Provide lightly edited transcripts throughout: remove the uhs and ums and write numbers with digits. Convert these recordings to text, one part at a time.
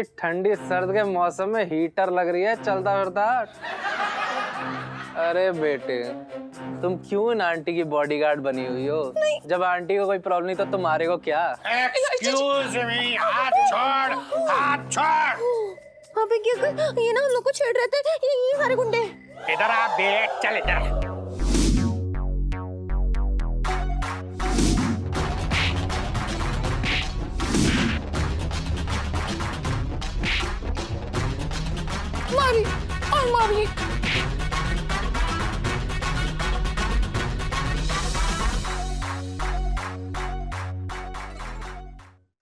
भाभी ठंडी सर्द के मौसम में हीटर लग रही है चलता फिरता। अरे बेटे, तुम क्यों इन आंटी की बॉडीगार्ड बनी हुई हो? जब आंटी को कोई प्रॉब्लम नहीं तो तुम्हारे को क्या? एक्सक्यूज मी, हाथ छोड़, हाथ छोड़। अबे क्या ये ना हम लोग को छेड़ रहे थे ये सारे गुंडे। इधर आ बेट, चल इधर। मारी और मारी।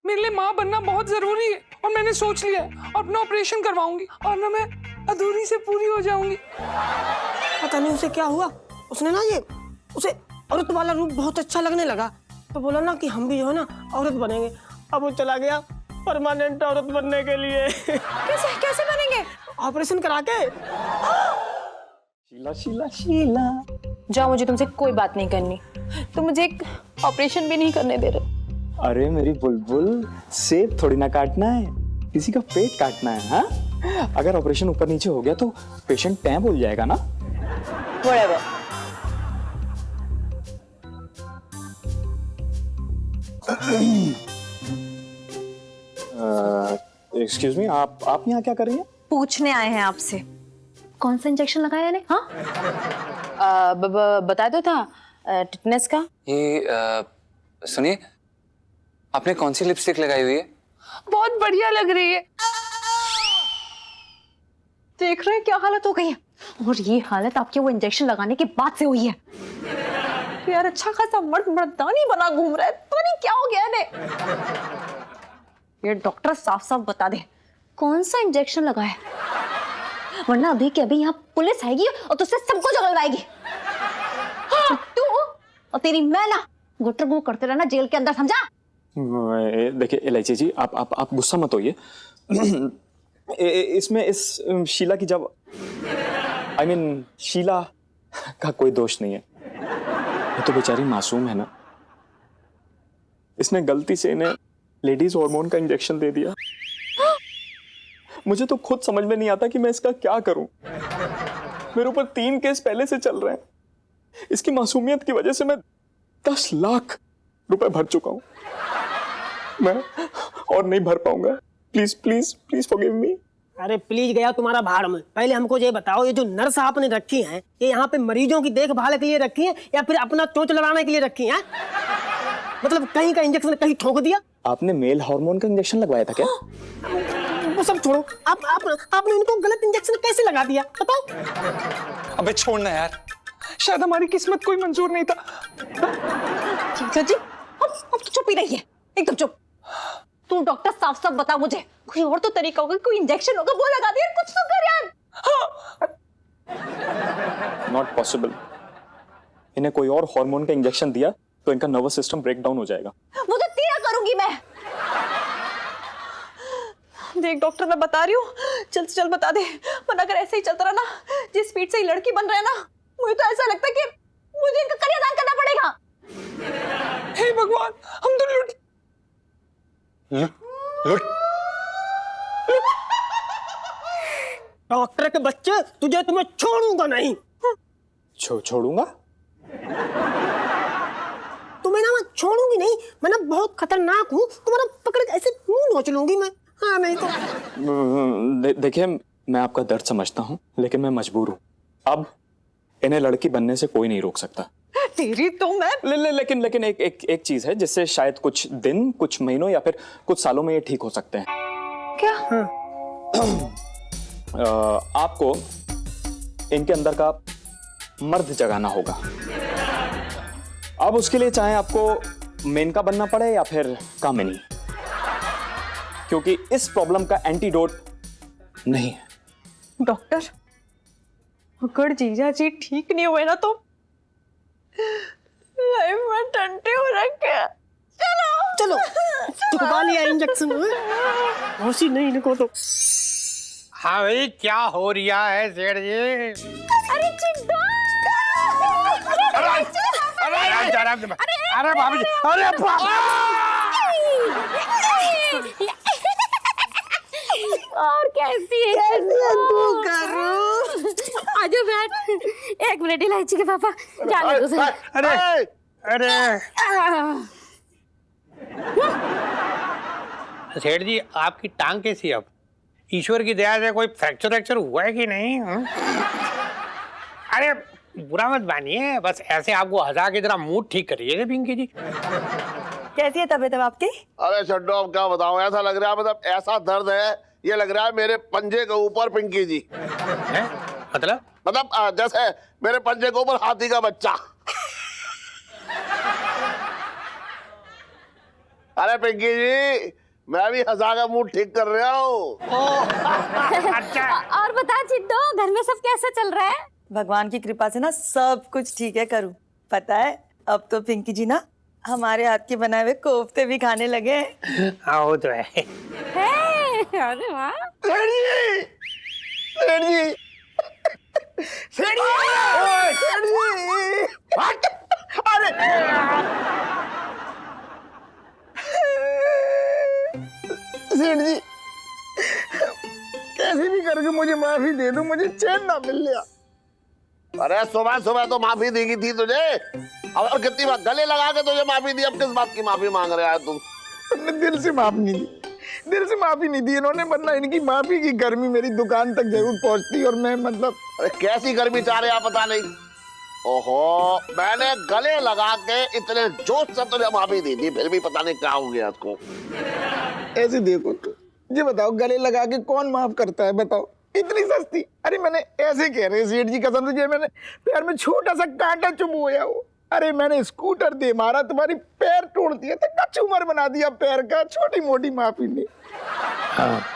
मेरे लिए माँ बनना बहुत जरूरी है और मैंने सोच लिया है अपना ऑपरेशन करवाऊंगी और ना मैं अधूरी से पूरी हो जाऊंगी। पता नहीं उसे क्या हुआ, उसने ना ये उसे औरत वाला रूप बहुत अच्छा लगने लगा तो बोला ना कि हम भी जो है ना औरत बनेंगे। अब वो चला गया परमानेंट औरत बनने के लिए। कैसे कैसे बनेंगे? ऑपरेशन करा के। शीला शीला शीला, जाओ, मुझे तुमसे कोई बात नहीं करनी। तुम मुझे एक ऑपरेशन भी नहीं करने दे रहे। अरे मेरी बुलबुल, सेब थोड़ी ना काटना है, किसी का पेट काटना है। हाँ, अगर ऑपरेशन ऊपर नीचे हो गया तो पेशेंट टैं बोल जाएगा ना। Whatever. एक्सक्यूज मी, आप यहाँ क्या कर रही हैं? पूछने आए हैं आपसे कौन सा इंजेक्शन लगाया ने? हाँ बता दो था टिटनेस का। ये सुनिए, आपने कौन सी लिपस्टिक लगाई हुई है? बहुत बढ़िया लग रही है। देख रहे हैं क्या हालत हो गई है, और ये हालत आपके वो इंजेक्शन लगाने के बाद से हुई है। तो यार अच्छा खासा मर्दानी बना घूम रहा है, तो नहीं क्या हो गया ने? ये डॉक्टर साफ साफ बता दे कौन सा इंजेक्शन लगाया, वरना अभी के अभी यहाँ पुलिस आएगी और तुझसे सबको जगलवाएगी। हाँ, तू और तेरी मैला गुटर गु करते रहना जेल के अंदर, समझा? देखिए इलायची जी, आप गुस्सा मत होइए। इसमें इस शीला की जब शीला का कोई दोष नहीं है, ये तो बेचारी मासूम है ना। इसने गलती से इन्हें लेडीज हार्मोन का इंजेक्शन दे दिया। मुझे तो खुद समझ में नहीं आता कि मैं इसका क्या करूं। मेरे ऊपर 3 केस पहले से चल रहे हैं। इसकी मासूमियत की वजह से मैं 10 लाख रुपए भर चुका हूं। मैं और नहीं भर पाऊंगा। Please please please forgive me. अरे प्लीज गया तुम्हारा भाड़ में। पहले हमको ये बताओ, ये जो नर्स आपने रखी हैं, ये यहाँ पे मरीजों की देखभाल के लिए रखी हैं या फिर अपना चोंच लड़ाने के लिए रखी हैं? मतलब कहीं का इंजेक्शन कहीं ठोक दिया? आपने मेल हार्मोन का इंजेक्शन लगवाया था क्या? वो सब छोड़ो, आपने इनको गलत इंजेक्शन कैसे लगा दिया बताओ? अबे छोड़ना यार, शायद हमारी किस्मत कोई मंजूर नहीं था। जीजा जी अब तो चुप ही रहिए, एकदम चुप। तू डॉक्टर साफ साफ बता मुझे, कोई और तो तरीका होगा, कोई इंजेक्शन होगा वो लगा दे यार, कुछ तो कर यार। Not possible. इन्हें कोई और हार्मोन का इंजेक्शन दिया तो इनका नर्वस सिस्टम ब्रेक डाउन हो जाएगा। वो तो तेरा करूंगी मैं। देख डॉक्टर, मैं बता रही हूँ, जल्द से जल्द बता दे, वरना अगर ऐसे ही चलता रहा ना, जिस स्पीड से ये लड़की बन रहा है ना, मुझे तो ऐसा लगता है कि मुझे इनका कन्यादान करना पड़ेगा। हे भगवान, हम तो लुट डॉक्टर के बच्चे, तुझे तुम्हें छोड़ूंगा नहीं। छोड़ूंगा? तुम्हें ना मैं छोड़ूंगी नहीं, मैं ना बहुत खतरनाक हूँ, तुम्हारा पकड़ के ऐसे मुंह नोच लूंगी मैं। हाँ नहीं तो देखिए, मैं आपका दर्द समझता हूँ, लेकिन मैं मजबूर हूँ। अब इन्हें लड़की बनने से कोई नहीं रोक सकता। तेरी तो मैं लेकिन एक चीज है जिससे शायद कुछ दिन, कुछ महीनों या फिर कुछ सालों में ये ठीक हो सकते हैं। क्या? आपको इनके अंदर का मर्द जगाना होगा। अब उसके लिए चाहे आपको मेनका बनना पड़े या फिर कामिनी, क्योंकि इस प्रॉब्लम का एंटीडोट नहीं है। डॉक्टर, अगर जीजा जी ठीक नहीं हुए ना तो लाइफ में टंटे हो रखे। चलो चुकवा लिया इंजेक्शन में, होशी नहीं इनको तो। हाँ भाई, क्या हो रिया है सेठ जी? अरे चिड्डा, अरे भाभी जी, अरे कैसी है तू करूं? आजो बैठ। 1 मिनट इलायची के पापा जाने दो सर। अरे अरे सेठ जी, आपकी टांग कैसी है अब? ईश्वर की दया से कोई फ्रैक्चर वैक्चर हुआ है कि नहीं? अरे बुरा मत मानिए, बस ऐसे आपको हंसा के जरा मूड ठीक करिएगा पिंकी जी। कैसी है तबीयत अब आपकी? अरे छड्डो, अब क्या बताऊं, ऐसा लग रहा है, मतलब ऐसा दर्द है, ये लग रहा है मेरे पंजे के ऊपर पिंकी जी। हैं? मतलब जैसे मेरे पंजे के ऊपर हाथी का बच्चा। अरे पिंकी जी, मैं भी हंसा का मूड ठीक कर रहा हूँ। अच्छा, और बता चिट्टो, घर में सब कैसा चल रहा है? भगवान की कृपा से ना सब कुछ ठीक है करूँ। पता है अब तो पिंकी जी ना हमारे हाथ के बनाए हुए कोफ्ते भी खाने लगे। हाँ वो तो है। अरे वाह। सेठ जी, कैसे भी करके मुझे माफी दे दो, मुझे चैन ना मिल लिया। अरे सुबह सुबह तो माफी देगी थी तुझे, और कितनी बार गले लगा के तुझे माफी दी, अब किस बात की माफी मांग रहा है तुम? तुमने दिल से माफ नहीं दी, दिल से माफी नहीं दी इन्होंने, वरना इनकी माफी की गर्मी मेरी दुकान तक जरूर पहुंचती। और मैं मतलब अरे कैसी गर्मी चाह रहे आप पता नहीं। ओहो, मैंने गले लगा के इतने जोश से तुझे माफी दी थी, फिर भी पता नहीं क्या हो गया उसको। ऐसे देखो तो ये बताओ, गले लगा के कौन माफ करता है बताओ, इतनी सस्ती। अरे मैंने ऐसे कह रहे सेठ जी कसम से, मैंने पैर में छोटा सा कांटा चुभोया हो। अरे मैंने स्कूटर दे मारा, तुम्हारी पैर तोड़ दिया तो कचूमर बना दिया पैर का, छोटी मोटी माफी नहीं।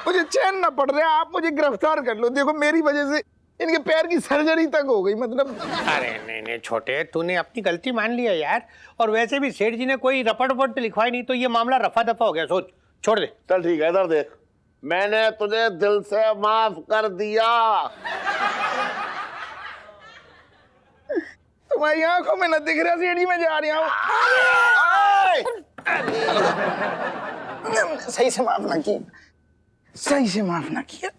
मुझे चैन ना पड़ रहा है, आप मुझे गिरफ्तार कर लो। देखो मेरी वजह से इनके पैर की सर्जरी तक हो गई मतलब। अरे नहीं छोटे, तूने अपनी गलती मान लिया यार। और वैसे भी सेठ जी ने कोई रपट वपट लिखवाई नहीं, तो ये मामला रफा दफा हो गया। सोच, छोड़ दे। चल ठीक है, इधर देख, मैंने तुझे दिल से माफ कर दिया। तुम्हारी आंखों में न दिख रहा सेठ जी, मैं जा रहा हूँ। सही से माफ ना किया, सही से माफ ना किया।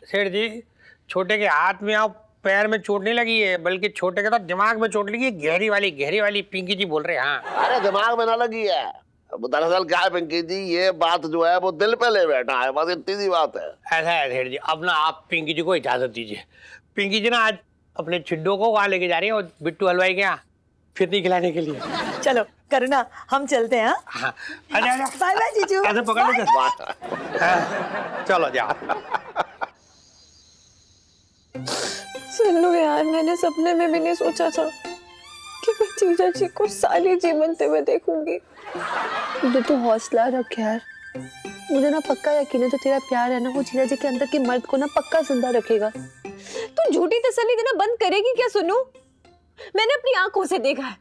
सेठ जी, छोटे के हाथ में आप पैर में चोट नहीं लगी है, बल्कि छोटे के तो दिमाग में चोट लगी है, गहरी वाली। पिंकी जी बोल रहे हैं। हाँ, अरे दिमाग में ना लगी है, दरअसल क्या है पिंकी जी, ये बात जो है वो दिल पे ले बैठा है, बस इतनी सी बात है। ऐसा है सेठ जी, अब ना आप पिंकी जी को इजाजत दीजिए। पिंकी जी ना आज अपने चिड्डो को वहां लेके जा रही है, और बिट्टू हलवाई के यहाँ फिरनी खिलाने के लिए। चलो करुणा, हम चलते हैं। हाँ, आजा। बाय बाय जीजू। ऐसे पकड़ लो। हाँ, चलो जाओ। सुन लो यार, मैंने सपने में भी नहीं सोचा था कि मैं जीजा जी को साली जी बनते हुए देखूंगी। मुझे तो हौसला रख यार, मुझे ना पक्का यकीन है जो तेरा प्यार है ना, वो जीजा जी के अंदर के मर्द को ना पक्का जिंदा रखेगा। तू झूठी तसल्ली देना बंद करेगी क्या? सुनो, मैंने अपनी आंखों से देखा है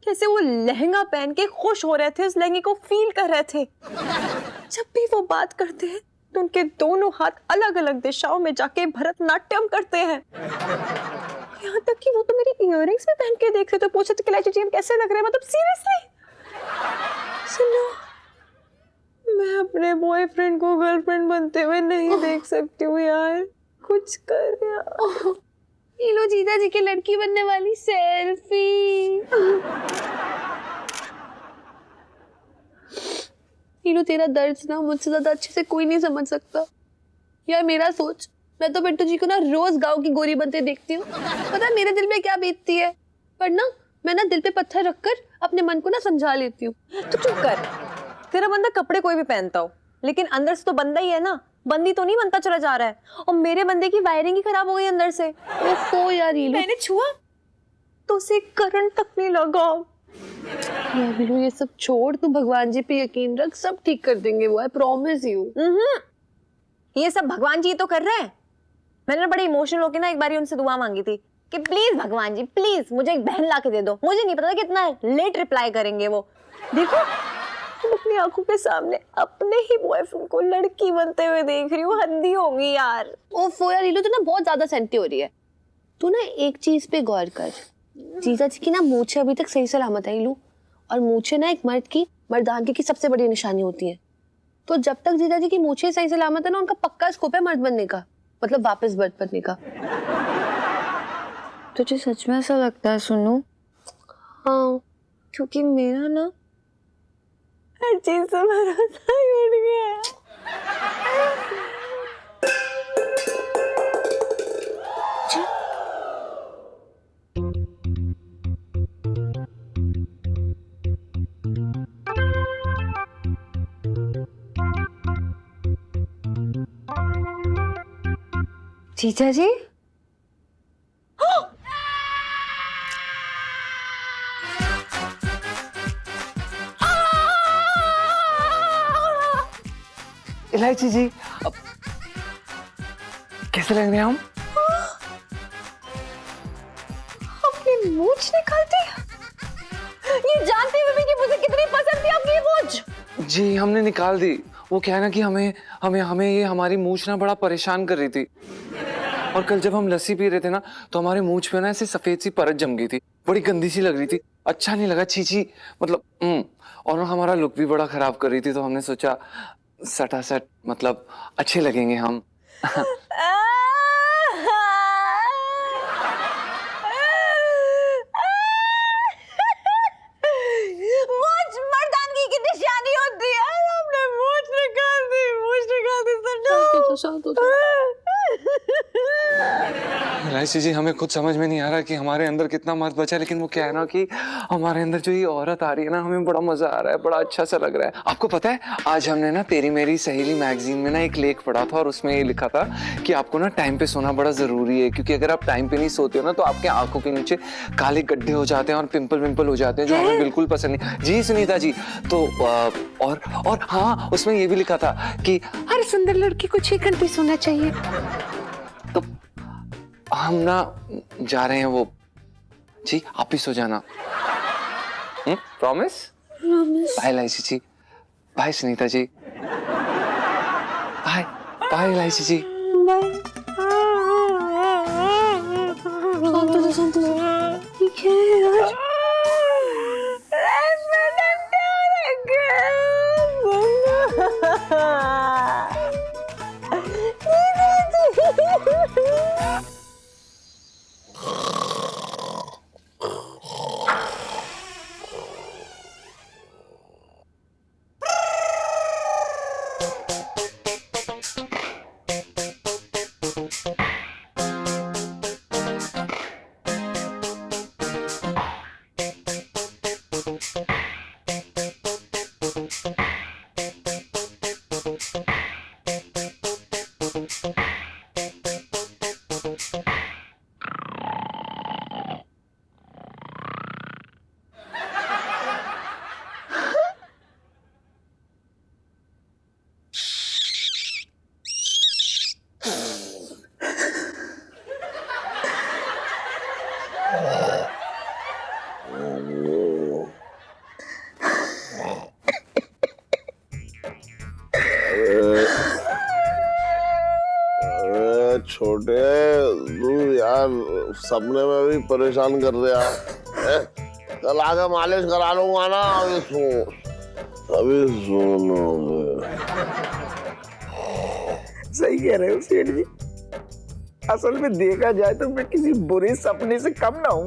कैसे वो लहंगा पहन के खुश हो रहे थे, उस लहंगे को फील कर रहे थे। जब भी वो बात करते हैं तो उनके दोनों हाथ अलग अलग दिशाओं में जाके भरतनाट्यम करते हैं। यहाँ तक कि वो तो मेरी इयररिंग्स भी पहन के देख रहे थे, पूछे थे कि हम कैसे लग रहे हैं, मतलब सीरियसली। सुनो, मैं अपने बॉयफ्रेंड को गर्लफ्रेंड बनते हुए नहीं देख सकती हूँ यार, कुछ कर यार। ये लो जीजा जी की लड़की बनने वाली सेल्फी। हीरो, तेरा दर्द ना मुझसे ज्यादा अच्छे से कोई नहीं समझ सकता यार। मेरा सोच, मैं तो बिट्टू जी को ना रोज गांव की गोरी बनते देखती हूँ, पता है मेरे दिल में क्या बीतती है, पर ना मैं ना दिल पे पत्थर रखकर अपने मन को ना समझा लेती हूँ। तो चुप कर, तेरा बंदा कपड़े कोई भी पहनता हो, लेकिन अंदर से तो बंदा ही है ना, बंदी तो नहीं बनता चला जा रहा है। और मेरे बंदे की वायरिंग ही खराब हो गई अंदर से। ओफो यार, मैंने छुआ तो उसे करंट तक नहीं लगा। यार ये सब छोड़, तू भगवान जी पे यकीन रख, सब ठीक कर देंगे वो, आई प्रॉमिस यू। ये सब भगवान जी तो कर रहे हैं। मैंने बड़े इमोशनल होके ना एक बारी उनसे दुआ मांगी थी कि प्लीज भगवान जी प्लीज मुझे एक बहन ला के दे दो। मुझे नहीं पता था कितना लेट रिप्लाई करेंगे वो। देखो, तुम अपनी आंखों के सामने अपने ही बॉयफ्रेंड को लड़की बनते हुए देख रही हो, हद्दी होगी यार। ओफो यार लीलू, तू ना बहुत ज्यादा सेंटी हो रही है। तू ना एक चीज पे गौर कर, जीजा जी की ना मूछें अभी तक सही सलामत है लीलू, और मूछें ना एक मर्द की मर्दानगी की सबसे बड़ी निशानी होती है। तो जब तक जीजा जी की मूछें सही सलामत है ना, उनका पक्का स्कोप है मर्द बनने का, मतलब वापस बर्थ बनने का। तुझे सच में ऐसा लगता है सुनो? हाँ, क्योंकि मेरा ना हर चीज से भरोसा ही उठ गया है। जीजा जी, इलायची जी, अब कैसे लग रहे हैं हम? अपनी मूंछ निकाल दी, ये जानते हुए भी कि मुझे कितनी पसंद थी आपकी मूंछ। जी हमने निकाल दी। वो क्या है ना कि हमें हमें हमें ये हमारी मूंछ ना बड़ा परेशान कर रही थी। और कल जब हम लस्सी पी रहे थे ना, तो हमारे मूंछ पे ना ऐसे सफेद सी परत जम गई थी, बड़ी गंदी सी लग रही थी, अच्छा नहीं लगा, छी मतलब और हमारा लुक भी बड़ा खराब कर रही थी। तो हमने सोचा सटासट मतलब अच्छे लगेंगे हम। मूंछ मर्दानगी की निशानी होती है। हमने मूंछ निकाल दी, इलायची जी, हमें खुद समझ में नहीं आ रहा कि हमारे अंदर कितना मर्द बचा है, लेकिन वो क्या है ना कि हमारे अंदर जो ये औरत आ रही है ना, हमें बड़ा मजा आ रहा है, बड़ा अच्छा सा लग रहा है। आपको पता है, आज हमने ना तेरी मेरी सहेली मैगजीन में ना एक लेख पढ़ा था, और उसमें ये लिखा था कि आपको ना टाइम पे सोना बड़ा जरूरी है, क्योंकि अगर आप टाइम पे नहीं सोते हो ना, तो आपके आंखों के नीचे काले गड्ढे हो जाते हैं और पिंपल हो जाते हैं, जो हमें बिल्कुल पसंद नहीं। जी सुनीता जी, तो और हाँ, उसमें ये भी लिखा था कि हर सुंदर लड़की को 6 घंटे सोना चाहिए। तो हम ना जा रहे हैं वो। जी आप भी सो जाना। प्रॉमिस? बाय इलायची जी, bye Sunita ji, bye bye इलायची जी। ठीक है छोटे तू यार सपने में भी परेशान कर रहा है। कल आके मालिश करा लूंगा ना। अभी सोना सही कह रहे हो सेठ जी। असल में देखा जाए तो मैं किसी बुरे सपने से कम ना हूं,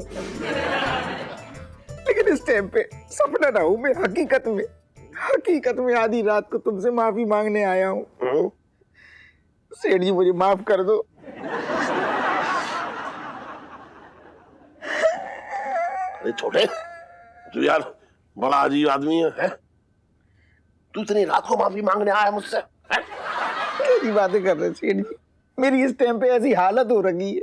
लेकिन इस टाइम पे सपना ना हूं, मैं हकीकत में आधी रात को तुमसे माफी मांगने आया हूं। सेठ जी मुझे माफ कर दो। अरे छोटे, तू यार बड़ा अजीब आदमी है? तू इतनी रात को माफी मांगने आया मुझसे? कैसी बातें कर रहे सेठ जी? मेरी इस टाइम पे ऐसी हालत हो रही है,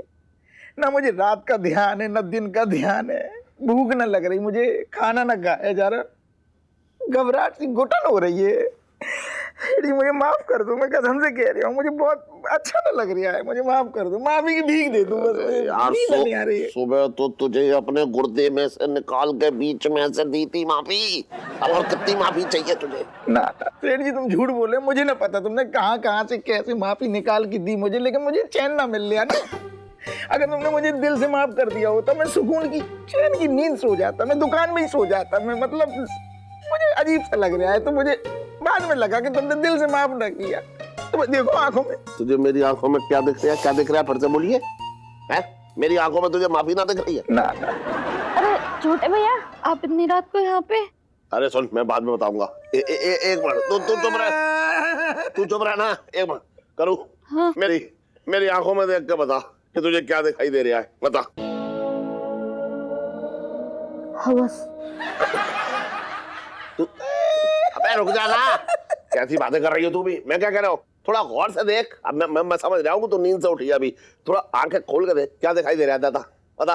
ना मुझे रात का ध्यान है ना दिन का ध्यान है, भूख ना लग रही, मुझे खाना ना खाया जा रहा, घबराहट सी घुटन हो रही है। मुझे माफ कर दो, मैं कसम से कह रहा हूँ, मुझे बहुत अच्छा ना लग रहा है, मुझे माफ कर दो, माफी की भीख दे दो बस। यार नहीं आ रही है। सुबह तो तुझे अपने गुर्दे में से निकाल के बीच में से दी थी माफी, और कितनी माफी चाहिए तुझे? ना सेठ जी तुम झूठ बोले, मुझे ना पता तुमने कहाँ से कैसे माफी निकाल के दी मुझे, लेकिन मुझे चैन ना मिल रहा ना। अगर तुमने मुझे दिल से माफ कर दिया होता, मैं सुकून की चैन की नींद सो जाता, मैं दुकान में ही सो जाता, मैं मतलब मुझे अजीब सा लग रहा है, तो मुझे बाद में लगा कि तुमने दिल से माफ ना किया। तो देखो आंखों में। तुझे मेरी आंखों में क्या दिख रहा है? क्या दिख रहा है? फिर से बोलिए। हैं? मेरी आंखों में तुझे माफी ना दिख रही है? ना। अरे छोटे भैया, आप इतनी रात को यहाँ पे? अरे सुन, मैं बाद में बताऊंगा। एक मिनट, तू चुप रह, तू चुप रह ना। एक मिनट करूँ? हाँ। मेरी आंखों में देख के बता कि तुझे क्या दिखाई दे रहा है, बता। हवस। तू अबे रुक जा ना, कैसी बातें कर रही हो तू भी? मैं क्या कह रहा हूँ, थोड़ा गौर से देख। अब मैं समझ रहा हूँ कि तू नींद से उठी है अभी। थोड़ा आंखें खोल के देख, क्या दिखाई दे रहा है? दादा बता।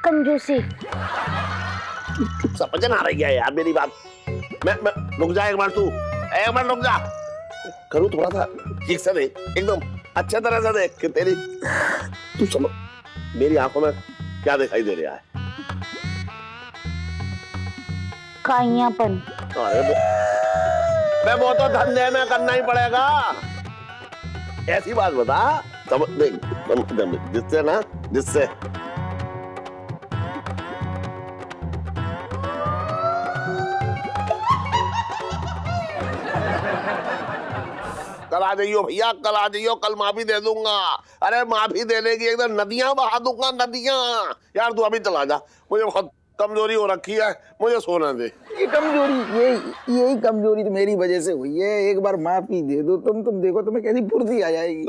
कंजूसी। समझ ना रही है यार मेरी बात। मैं रुक जा, एक मिनट रुक जा। करूँ थोड़ा सा ठीक से देख, एकदम अच्छे तरह से देख कि तेरी तू समझ मेरी आंखों में क्या दिखाई दे रहा है। काइयापन। अरे वो तो धंधे में करना ही पड़ेगा। ऐसी बात बता, समझ देख, जिससे कल आ जाइयो भैया, कल आ जाइयो, कल माफी दे दूंगा। अरे माफी देने की एकदम नदियां बहा दूंगा, नदियां। यार तू अभी चला जा, मुझे बहुत कमजोरी हो रखी है, मुझे सोना दे। ये कमजोरी, यही कमजोरी तो मेरी वजह से हुई है। एक बार माफी दे दो तुम देखो तुम्हें कैसी फुर्ती आ जाएगी।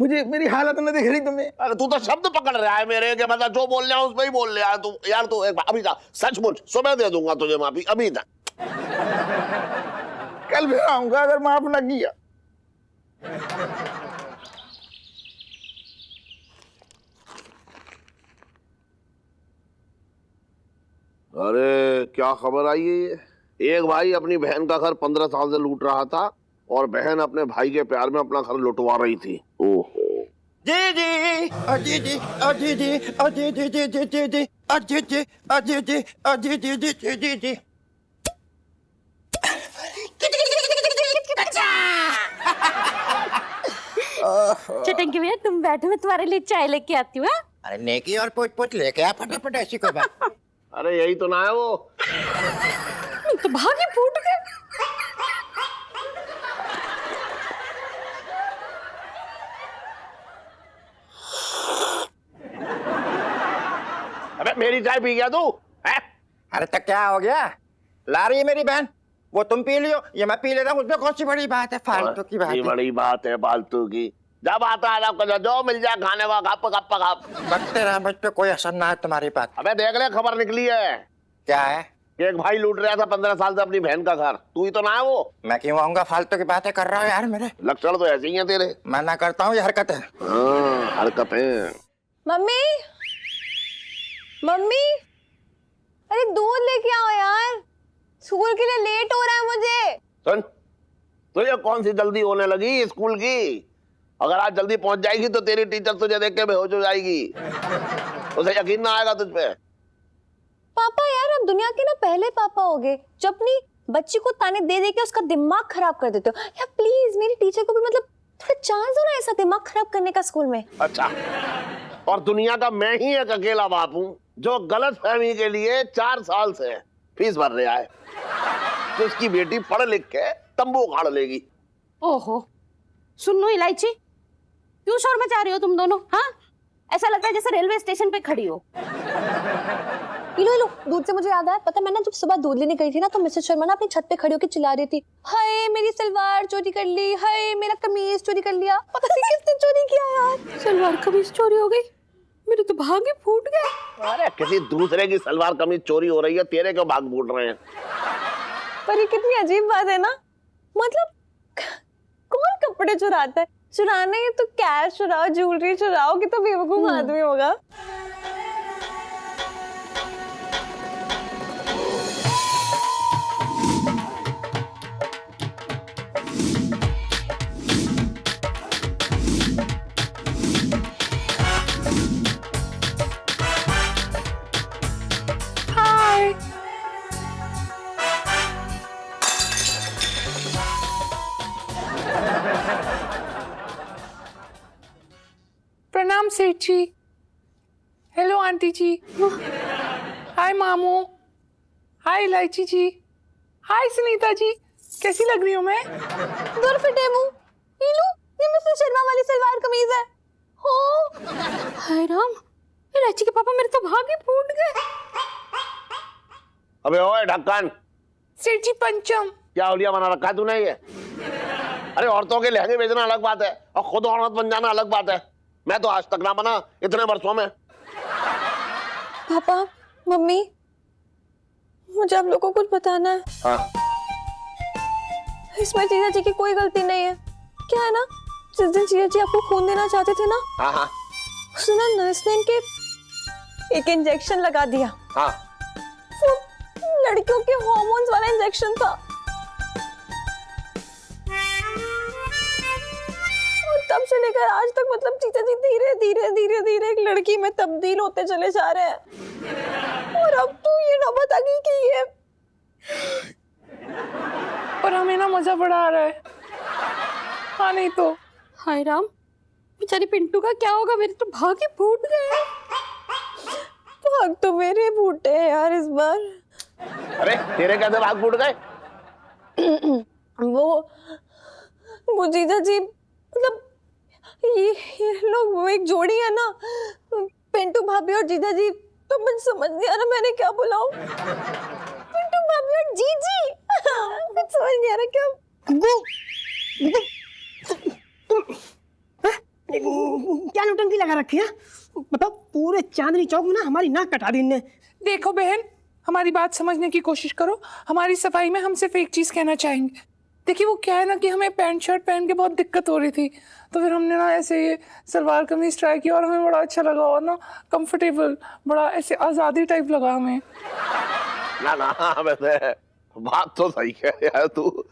मुझे मेरी हालत न दिख रही तुम्हें। अरे तू तो शब्द पकड़ रहा है मेरे के, मतलब जो बोल रहा है उसमें ही बोल रहा है तू। यार तू एक अभी जा, सचमुच सुबह दे दूंगा तुझे माफी, अभी जा। कल फिर आऊंगा अगर माफ ना किया। अरे क्या खबर आई है? एक भाई अपनी बहन का घर 15 साल से लूट रहा था और बहन अपने भाई के प्यार में अपना घर लुटवा रही थी। ओहो। जी जी जी जी जी जी जी जी जी जी जी जी जी जी जी जी जी जी जी। चटंकी भैया तुम बैठो, मैं तुम्हारे लिए चाय लेके आती हूँ। अरे नेकी और पोच लेके आ फटाफट, ऐसी कोई बात। अरे यही तो ना है वो। तो भागे फूट गए। अबे मेरी चाय पी गया तू? अरे तो क्या हो गया, ला रही है मेरी बहन, वो तुम पी लियो, ये मैं पी लेता हूँ, उसमें कौन सी बड़ी बात है, फालतू की बात है। बड़ी बात है फालतू की। जब आता है आपको जो मिल जाए खाने को गप गप गप बकते रहा, मुझ पे कोई असर ना है तुम्हारी बात। अबे देख ले, खबर निकली है। क्या है? एक भाई लूट रहा था 15 साल से अपनी बहन का घर। तू ही तो ना है वो। मैं क्यों आऊंगा, फालतू की बातें कर रहा हूँ यार। मेरे लक्षण तो ऐसे ही हैं तेरे। मैं ना करता हूँ ये हरकतें। हाँ हरकतें। मम्मी, मम्मी, अरे दूध लेके आओ यार, स्कूल के लिए लेट हो रहा है मुझे। सुन, तुझे कौन सी जल्दी होने लगी स्कूल की? अगर आज जल्दी पहुंच जाएगी तो तेरी टीचर तुझे देख के बेहोश हो जाएगी, उसे यकीन ना आएगा तुझ पे। पापा यार, आप दुनिया के ना पहले पापा हो गए जो अपनी बच्ची को ताने दे दे के उसका दिमाग खराब कर देते हो। यार प्लीज मेरी टीचर को भी मतलब थोड़ा चांस दो ना ऐसा दिमाग खराब करने का स्कूल में। अच्छा, और दुनिया का मैं ही एक अकेला बाप हूँ जो गलत फहमी के लिए 4 साल से फीस भर रहा है कि उसकी बेटी पढ़ लिख के तंबू उखाड़ लेगी। ओहो, सुनो इलायची, क्यों शोर मचा रही हो तुम दोनों? हाँ, ऐसा लगता है जैसे रेलवे स्टेशन पे खड़ी हो। लो दूध से मुझे याद आया, पता मैं ना जब सुबह दूध लेने गई थी ना तो मिसेस शर्मा ना अपनी छत पे खड़ी होकर चिल्ला रही थी, हाय मेरी सलवार चोरी कर ली, हाय मेरा कमीज चोरी कर लिया। पता नहीं किसने चोरी किया यार। सलवार कमीज चोरी हो गई, मेरे तो भागे फूट गए। अरे किसी दूसरे की सलवार कमीज चोरी हो रही है, तेरे क्यों भाग फूट रहे हैं? पर ये कितनी अजीब बात है ना, मतलब कौन कपड़े चुराता है? चुराना है तो कैश चुराओ, ज्वेलरी चुराओ, कि तो बेवकूफ आदमी होगा। प्रणाम सेठ जी। हेलो आंटी जी। हाय मामू। हाय इलायची जी। हाय सुनीता जी, कैसी लग रही हूँ मैं? दूर फिटे मुंह। ये लो, ये मिस्टर शर्मा वाली सलवार कमीज है। हो हाय राम, इलायची के पापा मेरे तो भाग ही फूट गए। अबे ओए ढक्कन, सेठ जी पंचम। क्या औलिया बना रखा है तूने ये? अरे औरतों के लहंगे बेचना अलग बात है और खुद औरत बन जाना अलग बात है। मैं तो आज तक ना बना इतने वर्षों में। पापा, मम्मी, मुझे आप लोगों को कुछ बताना है। हाँ। इसमें जीजा जी की कोई गलती नहीं है। क्या है ना, जिस दिन जीजा जी आपको खून देना चाहते थे ना, हाँ हाँ उस दिन ना नर्स ने इनके एक इंजेक्शन लगा दिया। हाँ। वो लड़कियों के हार्मोन्स वाला इंजेक्शन था। और तब से लेकर आज तक मतलब जीजा जी धीरे धीरे धीरे धीरे एक लड़की में तब्दील होते चले जा रहे हैं। और अब तू ये ना बता कि ये और हमें ना मजा बड़ा आ रहा है। हाँ नहीं तो। हाय राम, बेचारी पिंटू का क्या होगा? मेरे तो भाग ही फूट गए। भाग तो मेरे फूटे हैं यार इस बार। अरे तेरे कैसे भाग फूट गए? वो जीजा जी मतलब ये लोग वो एक जोड़ी है ना, पिंटू भाभी और जीजा जी। तो मुझे समझ नहीं आ रहा मैंने क्या बोला। पिंटू भाभी और जीजी कुछ समझ नहीं आ रहा क्या। क्या नौटंकी लगा रखी है? बताओ, पूरे चांदनी चौक में ना हमारी नाक कटा दी इनने। देखो बहन, हमारी बात समझने की कोशिश करो। हमारी सफाई में हम सिर्फ एक चीज कहना चाहेंगे। देखिए वो क्या है ना कि हमें पैंट शर्ट पहन के बहुत दिक्कत हो रही थी, तो फिर हमने ना ऐसे ये सलवार कमीज ट्राई किया और हमें बड़ा अच्छा लगा और ना कंफर्टेबल, बड़ा ऐसे आज़ादी टाइप लगा हमें। ना ना वैसे बात तो सही है यार, तू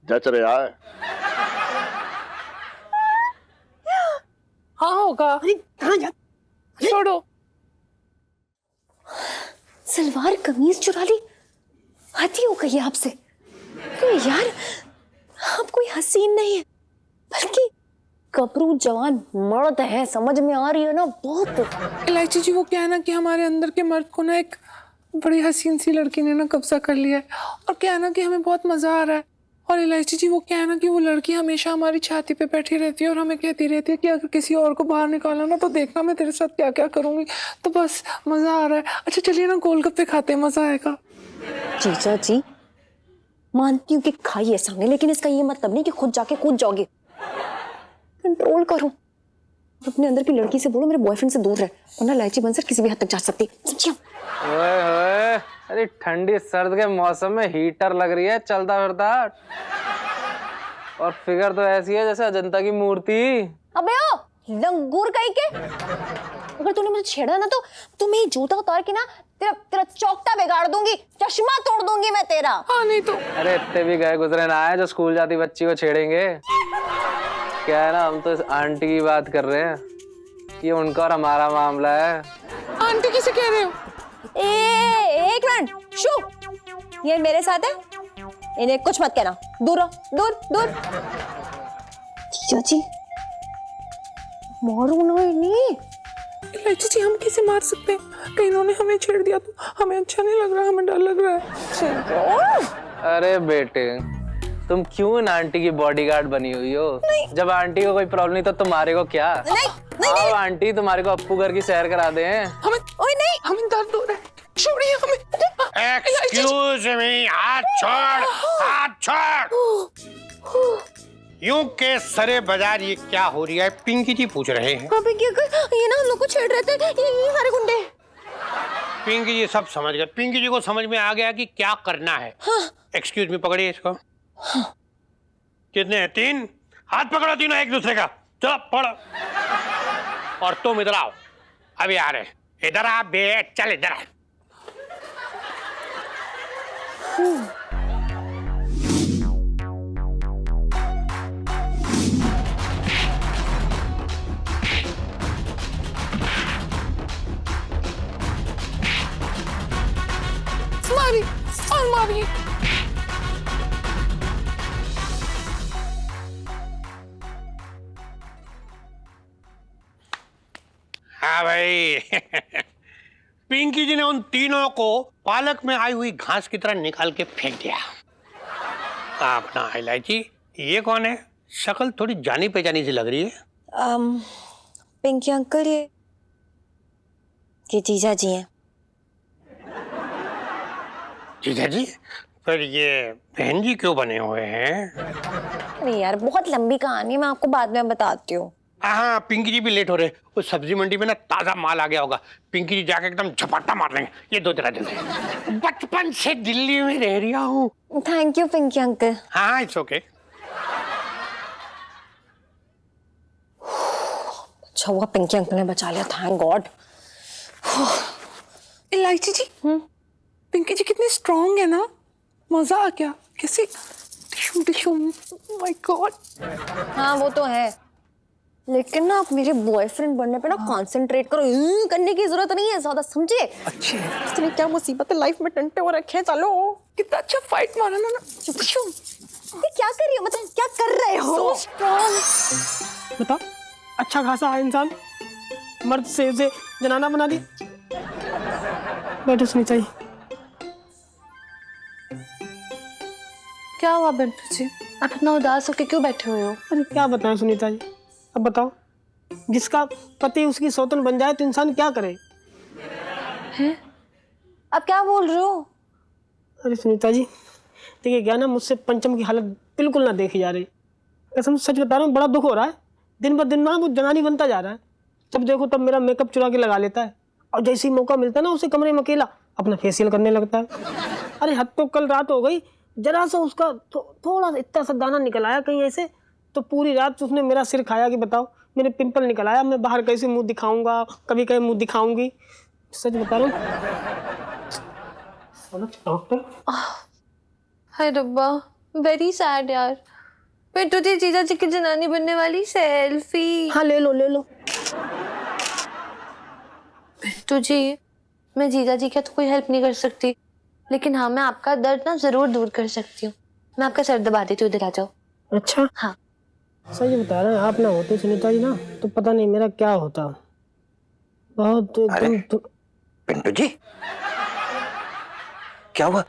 जच रहा है। हाँ होगा। अरे कहाँ जा? छोड़ो। सलवार कमीज चुरा ली, हद हो गई है आपसे। तो यार आप कोई हसीन नहीं है बल्कि गबरू जवान मर्द है, समझ में आ रही है ना बहुत। इलायची जी वो क्या है ना कि हमारे अंदर के मर्द को ना एक बड़ी हसीन सी लड़की ने ना कब्जा कर लिया है और क्या है ना कि हमें बहुत मजा आ रहा है। और इलायची जी वो क्या है ना कि वो लड़की हमेशा हमारी छाती पे बैठी रहती है और हमें कहती रहती है कि अगर किसी और को बाहर निकाला ना तो देखना मैं तेरे साथ क्या क्या करूंगी। तो बस मजा आ रहा है। अच्छा चलिए ना गोलगप्पे खाते हैं, मजा आएगा। जीजा जी मानती हूँ कि खाई है सामने, लेकिन इसका ये मतलब नहीं कि खुद जाके कूद जाओगे। कंट्रोल करो और अपने अंदर की लड़की से बोलो मेरे बॉयफ्रेंड से दूर रहे, वरना इलायची बंसर किसी भी हद तक जा सकती। समझिए? ओए होए, अरे ठंडी सर्द के मौसम में हीटर लग रही है चलता फिरता। और फिगर तो ऐसी है जैसे अजंता की मूर्ति। अबे ओ लंगूर कहीं के, अगर तूने मुझे छेड़ा ना तो तुम्हें जूता उतार के ना तेरा चौकटा बिगाड़ दूंगी, चश्मा तोड़ दूंगी मैं तेरा। हाँ नहीं तो। अरे इतने भी गए गुजरे ना है जो स्कूल जाती बच्ची को छेड़ेंगे। क्या है ना, हम तो इस आंटी की बात कर रहे हैं, ये उनका और हमारा मामला है। आंटी किसे कह रहे हो? एक मिनट, शू ये मेरे साथ है, इन्हें कुछ मत कहना। दूर रहो, दूर दूर। जीजा जी मारो ना इन्हें। इलायची जी हम कैसे मार सकते हैं? कहीं इन्होंने हमें छेड़ दिया तो हमें अच्छा नहीं लग रहा, हमें डर लग रहा है। अरे बेटे तुम क्यों इन आंटी की बॉडीगार्ड बनी हुई हो? जब आंटी को कोई प्रॉब्लम नहीं तो तुम्हारे को क्या? नहीं आओ आंटी तुम्हारे को अप्पू घर की सैर करा दे। हमें ओए नहीं, हमें दर्द हो रहा है, छोड़िए हमें। एक्सक्यूज मी, हाथ छोड़, हाथ छोड़। यूं के सरे बाजार ये क्या हो रही है? पिंकी जी पूछ रहे हैं। अबे क्या कर, ये ना हम लोग को छेड़ रहे थे ये सारे गुंडे। पिंकी जी सब समझ गए, पिंकी जी को समझ में आ गया कि क्या करना है। एक्सक्यूज मी, पकड़िए इसको। कितने हैं? 3। हाथ पकड़ो तीनों एक दूसरे का, चलो पढ़ो। और तुम इधर आओ, अभी आ रहे। इधर आ बे, चल इधर आ। मारी और मारी। हाँ भाई पिंकी जी ने उन तीनों को पालक में आई हुई घास की तरह निकाल के फेंक दिया। अपना इलायची, ये कौन है? शक्ल थोड़ी जानी पहचानी सी लग रही है। पिंकी अंकल, ये जीजा जी हैं। जीजा जी? फिर ये बहन जी क्यों बने हुए हैं? अरे यार, बहुत लंबी कहानी है, मैं आपको बाद में बताती हूँ। हाँ, पिंकी जी भी लेट हो रहे। उस सब्जी मंडी में ना ताजा माल आ गया होगा। पिंकी जी जाके एकदम झपट्टा मार देंगे। ये दो तेरा जल्दी। बचपन से दिल्ली में रह रहा हूँ। Thank you Pinky uncle. हाँ, इट्स ओके। अच्छा हुआ पिंकी अंकल ने बचा लिया, थैंक गॉड। इलायची जी, पिंकी जी कितनी स्ट्रांग है ना, मजा आ गया। कैसे टिशू टिशू, माय गॉड। हाँ वो तो है, लेकिन ना आप मेरे बॉयफ्रेंड बनने पे ना कंसंट्रेट करो, करने की जरूरत नहीं है ज्यादा, समझे? अच्छे इतनी क्या मुसीबत है लाइफ में, टंटे हो रखे हैं। चलो, कितना अच्छा फाइट मारा ना। ये क्या कर रही हो, मतलब क्या कर रहे हो? बताओ, अच्छा खासा है इंसान, मर्द से उसे जनाना बना दी। बैठो सुनीता जी। क्या हुआ बंटू जी, आप इतना उदास होके क्यों बैठे हुए हो? अरे क्या बताएं सुनीता जी, अब बताओ, जिसका पति उसकी सौतन बन जाए तो इंसान क्या करे? आप क्या बोल रहे हो? अरे सुनीता जी, देखिए क्या ना, मुझसे पंचम की हालत बिल्कुल ना देखी जा रही। कसम सच बता रहा हूँ, बड़ा दुख हो रहा है। दिन ब दिन ना वो जनानी बनता जा रहा है। जब देखो तब मेरा मेकअप चुरा के लगा लेता है, और जैसे ही मौका मिलता है ना, उसे कमरे में अकेला अपना फेशियल करने लगता है। अरे हद तो कल रात हो गई, जरा सा उसका थोड़ा सा इतना सा दाना निकल आया कहीं ऐसे, तो पूरी रात उसने मेरा सिर खाया कि बताओ मेरे पिंपल निकल आया, मैं बाहर कैसे मुंह दिखाऊंगा, कभी कहीं मुंह दिखाऊंगी। सच बता रहा हूँ डॉक्टर। हाय रब्बा, वेरी सैड यार। पिंटू जी जीजा जी की जनानी बनने वाली सेल्फी। हाँ ले लो ले लो। पिंटू जी, मैं जीजा जी का तो कोई हेल्प नहीं कर सकती, लेकिन हाँ मैं आपका दर्द ना जरूर दूर कर सकती हूँ। मैं आपका सर दबा देती हूँ, इधर आ जाओ। अच्छा हाँ सही बता रहे हैं आप, ना होते सुनीता जी ना तो पता नहीं मेरा क्या होता। बहुत एकदम पिंटू जी, क्या हुआ?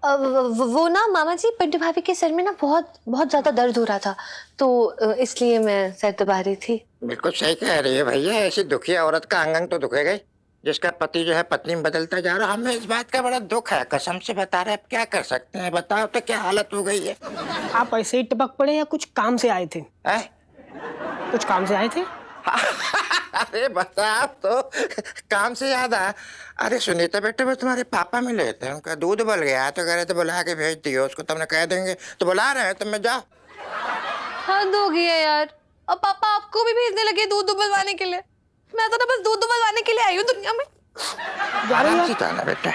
वो ना मामा जी, पिंटू भाभी के सर में ना बहुत बहुत ज्यादा दर्द हो रहा था, तो इसलिए मैं सर दबा रही थी। बिल्कुल सही कह रही है भैया, ऐसी दुखी औरत का अंग तो दुखेगा ही, जिसका पति जो है पत्नी में बदलता जा रहा। हमें इस बात का बड़ा दुख है, कसम से बता रहे। अब क्या कर सकते हैं, बताओ तो क्या हालत हो गई है। आप ऐसे ही टपक पड़े या कुछ काम से आए थे? कुछ काम से आए थे? अरे बता, आप तो काम से याद आया। अरे सुनीता बेटे, वो तुम्हारे पापा मिले थे, उनका दूध उबल गया तो कह रहे थे बुला के भेज दियो उसको, तुमने कह देंगे तो बुला रहे हैं, तुम जाओ। हद हो गई है यार, अब पापा आपको भी भेजने लगे दूध उबलवाने के लिए। मैं तो ना बस दूध उबलवाने के लिए आई हूँ दुनिया में। आराम से जाना बेटा,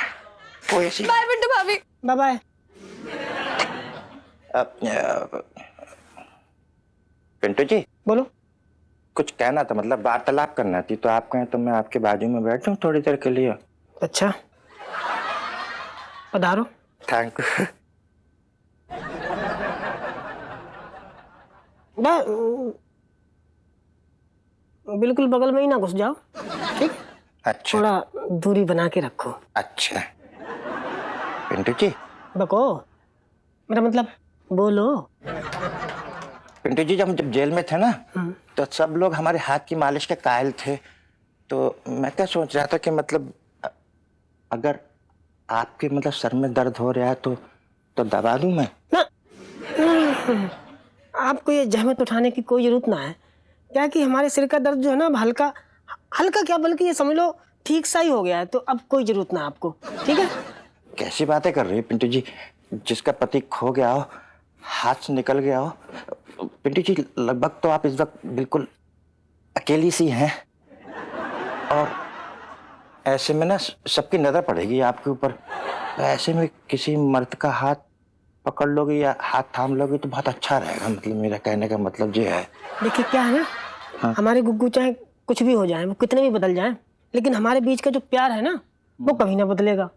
कोई ऐसी। बाय पिंटू भाभी। Bye bye. पिंटू जी बोलो। कुछ कहना था, मतलब वार्तालाप करना थी, तो आप कहें तो मैं आपके बाजू में बैठ जाऊं थोड़ी देर के लिए। अच्छा पधारो। Thank you. बिल्कुल बगल में ही ना घुस जाओ, ठीक? अच्छा, थोड़ा दूरी बना के रखो। अच्छा पिंटू जी। बको, मेरा मतलब बोलो। पिंटू जी, जब जेल में थे ना, तो सब लोग हमारे हाथ की मालिश के कायल थे। तो मैं क्या सोच रहा था कि मतलब अगर आपके मतलब सर में दर्द हो रहा है तो दबा दूं मैं? आपको ये जहमत उठाने की कोई जरूरत ना है। क्या कि हमारे सिर का दर्द जो है ना, हल्का हल्का क्या बल्कि ये समझ लो ठीक सा ही हो गया है, तो अब कोई जरूरत ना आपको, ठीक है? कैसी बातें कर रही है पिंटू जी, जिसका पति खो गया हो, हाथ से निकल गया हो। पिंटू जी, लगभग तो आप इस वक्त बिल्कुल अकेली सी हैं, और ऐसे में ना सबकी नजर पड़ेगी आपके ऊपर। ऐसे में किसी मर्द का हाथ पकड़ लोगे या हाथ थाम लोगे तो बहुत अच्छा रहेगा। मतलब मेरा कहने का मतलब ये है। देखिए क्या है ना, हमारे गुग्गू चाहे कुछ भी हो जाए, वो कितने भी बदल जाए, लेकिन हमारे बीच का जो प्यार है ना, वो कभी ना बदलेगा,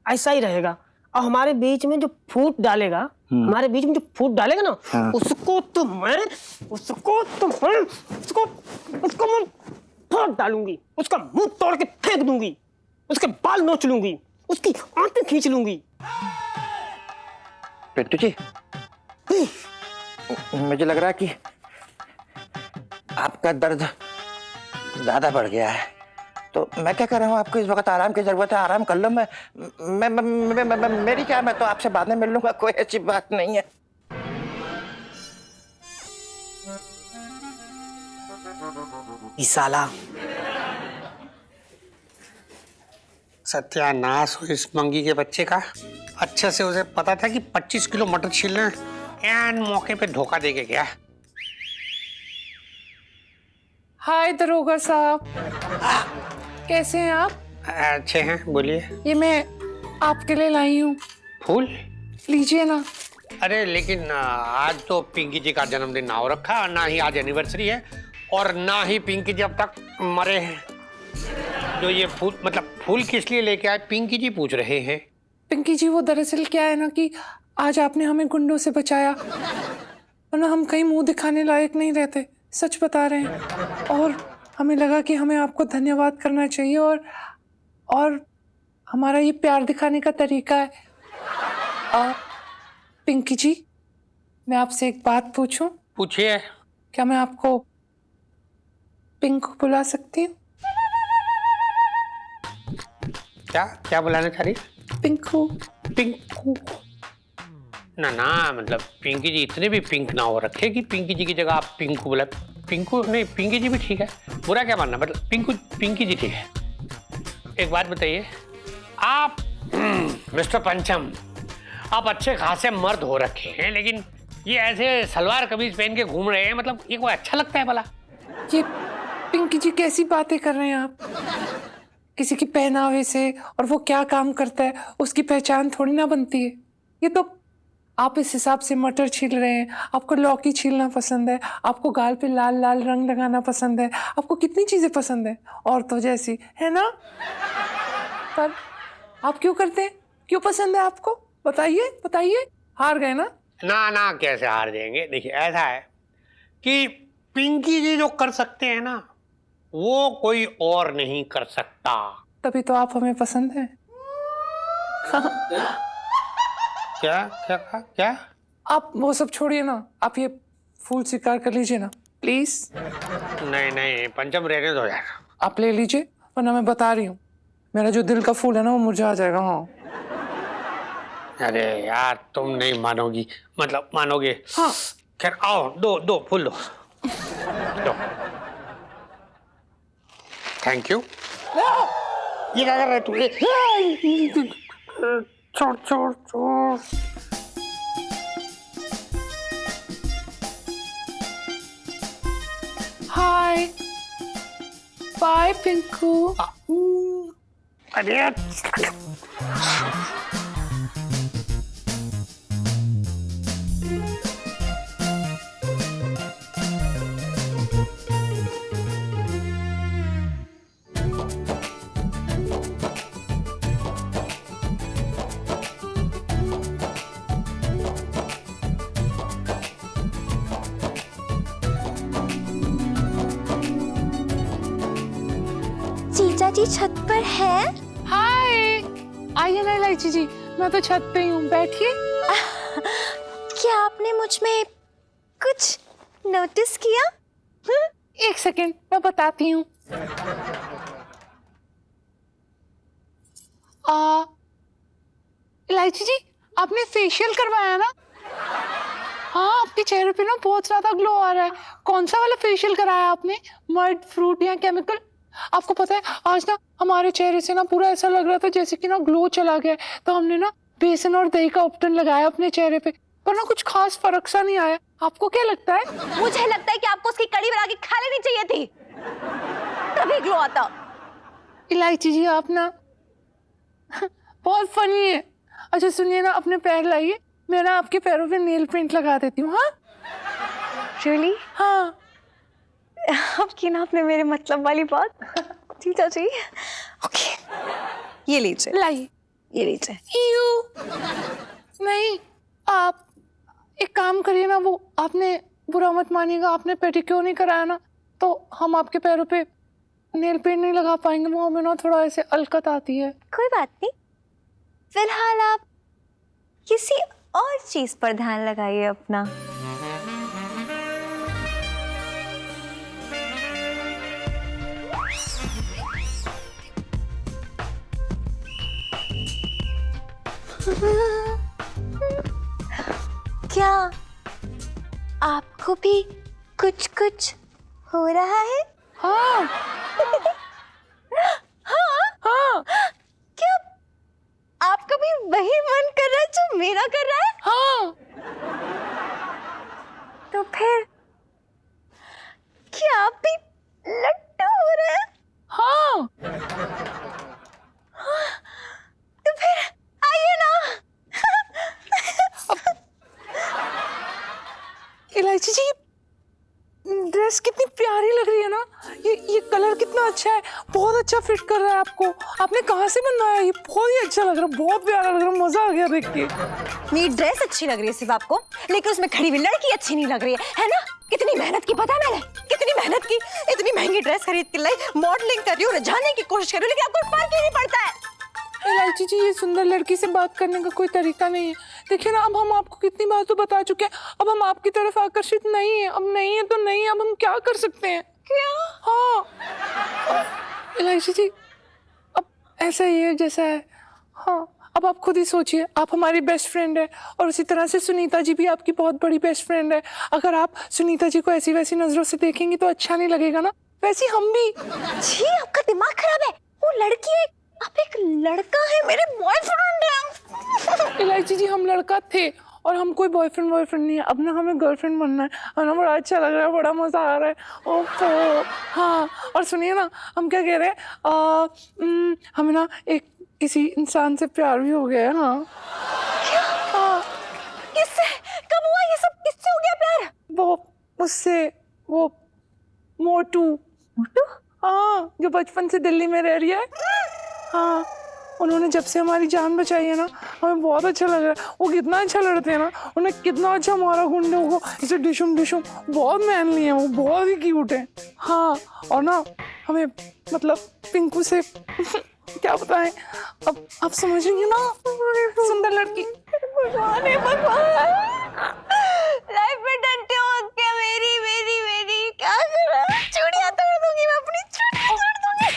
ऐसा ही रहेगा। और हमारे बीच में जो फूट डालेगा, हमारे बीच में जो फूट डालेगा ना, उसको तो मैं फोड़ डालूंगी, उसका मुंह तोड़ के फेंक दूंगी, उसके बाल नोच लूंगी, उसकी आंखें खींच लूंगी। पिंटू जी, मुझे लग रहा है कि आपका दर्द ज्यादा बढ़ गया है, तो मैं क्या कर रहा हूँ, आपको इस वक्त आराम की जरूरत है, आराम कर लो। मेरी क्या, मैं तो आपसे बाद में मिल लूंगा, कोई ऐसी बात नहीं है। साला सत्यानाश हो इस मंगी के बच्चे का। अच्छे से उसे पता था कि 25 किलो मटर छीलना एन मौके पे धोखा दे के गया। हाय दरोगा साहब, कैसे हैं आप? अच्छे हैं, बोलिए। ये मैं आपके लिए लाई हूँ, फूल लीजिए ना। अरे लेकिन आज तो पिंकी जी का जन्मदिन ना हो रखा, ना ही आज एनिवर्सरी है, और ना ही पिंकी जी अब तक मरे हैं। जो ये फूल, मतलब फूल किस लिए लेके आए, पिंकी जी पूछ रहे हैं। पिंकी जी, वो दरअसल क्या है ना कि आज आपने हमें गुंडों से बचाया, वरना हम कहीं मुंह दिखाने लायक नहीं रहते, सच बता रहे हैं। और हमें लगा कि हमें आपको धन्यवाद करना चाहिए, और हमारा ये प्यार दिखाने का तरीका है। पिंकी जी, मैं आपसे एक बात पूछूं? पूछिए। क्या मैं आपको पिंकू बुला सकती हूँ? क्या क्या बुलाना चाह रही? पिंकू। पिंकू ना ना, मतलब पिंकी जी इतने भी पिंक ना हो रखे कि पिंकी जी की जगह आप पिंकू बुला। पिंकू नहीं, पिंकी जी भी ठीक है, बुरा क्या मानना, मतलब पिंकी जी ठीक है। एक बात बताइए आप, मिस्टर पंचम, आप अच्छे खासे मर्द हो रखे हैं, लेकिन ये ऐसे सलवार कमीज पहन के घूम रहे हैं, मतलब ये कोई अच्छा लगता है भला? ये पिंकी जी कैसी बातें कर रहे हैं आप? किसी की पहनावे से और वो क्या काम करता है उसकी पहचान थोड़ी ना बनती है। ये तो आप इस हिसाब से मटर छील रहे हैं, आपको लौकी छीलना पसंद है, आपको गाल पे लाल लाल रंग लगाना पसंद है, आपको कितनी चीजें पसंद है औरतों जैसी, है ना? पर आप क्यों करते हैं? क्यों पसंद है आपको? बताइए बताइए। हार गए ना? ना ना, कैसे हार जाएंगे। देखिए ऐसा है कि पिंकी जी जो कर सकते हैं ना, वो कोई और नहीं कर सकता। तभी तो आप हमें पसंद हैं। क्या क्या कहा? क्या? आप वो सब छोड़िए ना, आप ये फूल स्वीकार कर लीजिए ना प्लीज। नहीं नहीं पंचम, रहने दो यार। आप ले लीजिए, वरना मैं बता रही हूँ मेरा जो दिल का फूल है ना वो मुरझा जाएगा। हाँ। अरे यार तुम नहीं मानोगी, मतलब मानोगे। हाँ। खैर आओ, दो फूल दो। Thank you. ये क्या कर रहा है तू? छोड़ छोड़ छोड़। Hi bye Pinku. अरे जीजा जी छत पर है? हाय, आइए ना इलायची जी, मैं तो छत पे ही हूँ, बैठिए। क्या आपने मुझ में कुछ नोटिस किया? एक सेकेंड, मैं बताती हूँ। इलायची जी, आपने फेशियल करवाया ना? हाँ, आपके चेहरे पे ना बहुत ज्यादा ग्लो आ रहा है। कौन सा वाला फेशियल कराया आपने? मड, फ्रूट या केमिकल? आपको पता है आज ना हमारे चेहरे से ना पूरा ऐसा लग रहा था जैसे कि ना ग्लो चला गया, तो हमने ना बेसन और दही का उपटन लगाया अपने चेहरे पे, पर ना कुछ खास फर्क सा नहीं आया। आपको क्या लगता है? मुझे लगता है कि आपको उसकी कड़ी बना के खा लेनी चाहिए थी, तभी ग्लो आता। इलायची जी आप ना बहुत फनी है। अच्छा सुनिए ना, अपने पैर लाइए, मैं ना आपके पैरों पे नेल पेंट लगा देती हूँ। हाँ रियली? हाँ। अब की ना आपने मेरे मतलब वाली बात। जीजा जी ओके, ये लीजिए, लाइए, ये लीजिए। नहीं, आप एक काम करिए ना, वो आपने बुरा मत मानिएगा, आपने पेडिक्योर नहीं कराया ना, तो हम आपके पैरों पे नेल पेंट नहीं लगा पाएंगे, वो हमें ना थोड़ा ऐसे अलकत आती है। कोई बात नहीं, फिलहाल आप किसी और चीज पर ध्यान लगाइए अपना। क्या आपको भी कुछ कुछ हो रहा है? हाँ हाँ, क्या आपका भी वही मन कर रहा है जो मेरा कर रहा है? हाँ। तो फिर क्या आप भी लट्टू हो रहे हैं? हाँ। तो फिर आइए ना। इलायची जी, ड्रेस कितनी प्यारी लग रही है ना। ये कलर कितना अच्छा है, बहुत अच्छा फिट कर रहा है आपको। आपने कहाँ से बनवाया? ये बहुत ही अच्छा लग रहा है, बहुत प्यारा लग रहा है, मजा आ गया देख के। मेरी ड्रेस अच्छी लग रही है सिर्फ आपको, लेकिन उसमें खड़ी हुई लड़की अच्छी नहीं लग रही है ना? कितनी मेहनत की पता है मैंने, कितनी मेहनत की, इतनी महंगी ड्रेस खरीद के लाई, मॉडलिंग कर रही हूँ, रिझाने की कोशिश कर रही हूँ, लेकिन आपको फर्क ही नहीं पड़ता है। इलायची जी, ये सुंदर लड़की से बात करने का कोई तरीका नहीं है। देखिए ना, अब हम आपको कितनी बार तो बता चुके हैं, अब हम आपकी तरफ आकर्षित नहीं है। अब नहीं है तो नहीं, अब हम क्या कर सकते हैं? क्या? हाँ इलायची जी, अब ऐसा ही है जैसा है। हाँ, अब आप खुद ही सोचिए, आप हमारी बेस्ट फ्रेंड है और उसी तरह से सुनीता जी भी आपकी बहुत बड़ी बेस्ट फ्रेंड है। अगर आप सुनीता जी को ऐसी वैसी नजरों से देखेंगी तो अच्छा नहीं लगेगा ना, वैसे हम भी। जी, आपका दिमाग खराब है। वो लड़की है, आप एक लड़का है, मेरे बॉयफ्रेंड है। इलायची जी, हम लड़का थे और हम कोई बॉयफ्रेंड नहीं है। अब ना हमें गर्लफ्रेंड बनना है, और ना बड़ा अच्छा लग रहा है, बड़ा मजा आ रहा है। ओहो हाँ, और सुनिए ना, हम क्या कह रहे हैं, हमें ना एक किसी इंसान से प्यार भी हो गया है। हाँ। क्या? हाँ। किससे? कब हुआ ये सब? किससे हो गया प्यार? वो उससे, वो मोटू। मोटू? हाँ, जो बचपन से दिल्ली में रह रही है। हाँ, उन्होंने जब से हमारी जान बचाई है ना, हमें बहुत अच्छा लग रहा है। वो कितना अच्छा लड़ते हैं ना, उन्हें कितना अच्छा मारा गुंडों को, इसे डिशुम डिशुम, बहुत मैनली है वो, बहुत ही क्यूट है। हाँ, और ना हमें मतलब पिंकू से क्या बताएं, अब आप समझ रही हैं ना, सुंदर लड़की। भगवान है भगवान, लाइफ में डंटे हो के मेरी मेरी मेरी क्या कर रहा है? चूड़ियां तोड़ दूंगी मैं, अपनी चूड़ियां तोड़ दूंगी।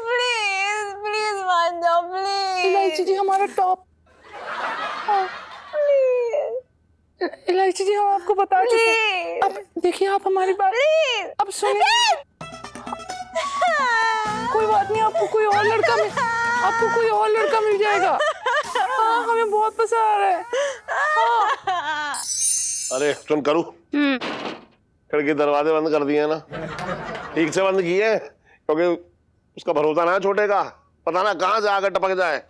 प्लीज प्लीज मान जाओ प्लीज। इलायची जी, हमारा टॉप। इलायची जी, हम आपको बता चुके हैं। अब देखिए, आप हमारी बात अब सुनिए। कोई बात नहीं, आपको कोई और लड़का मिल जाएगा। हाँ, हमें बहुत पसंद आ रहा है। हाँ। अरे सुन करूँ, खिड़की दरवाजे बंद कर दिए ना, ठीक से बंद किए, क्योंकि उसका भरोसा ना है छोटे का, पता ना कहाँ से आकर टपक जाए।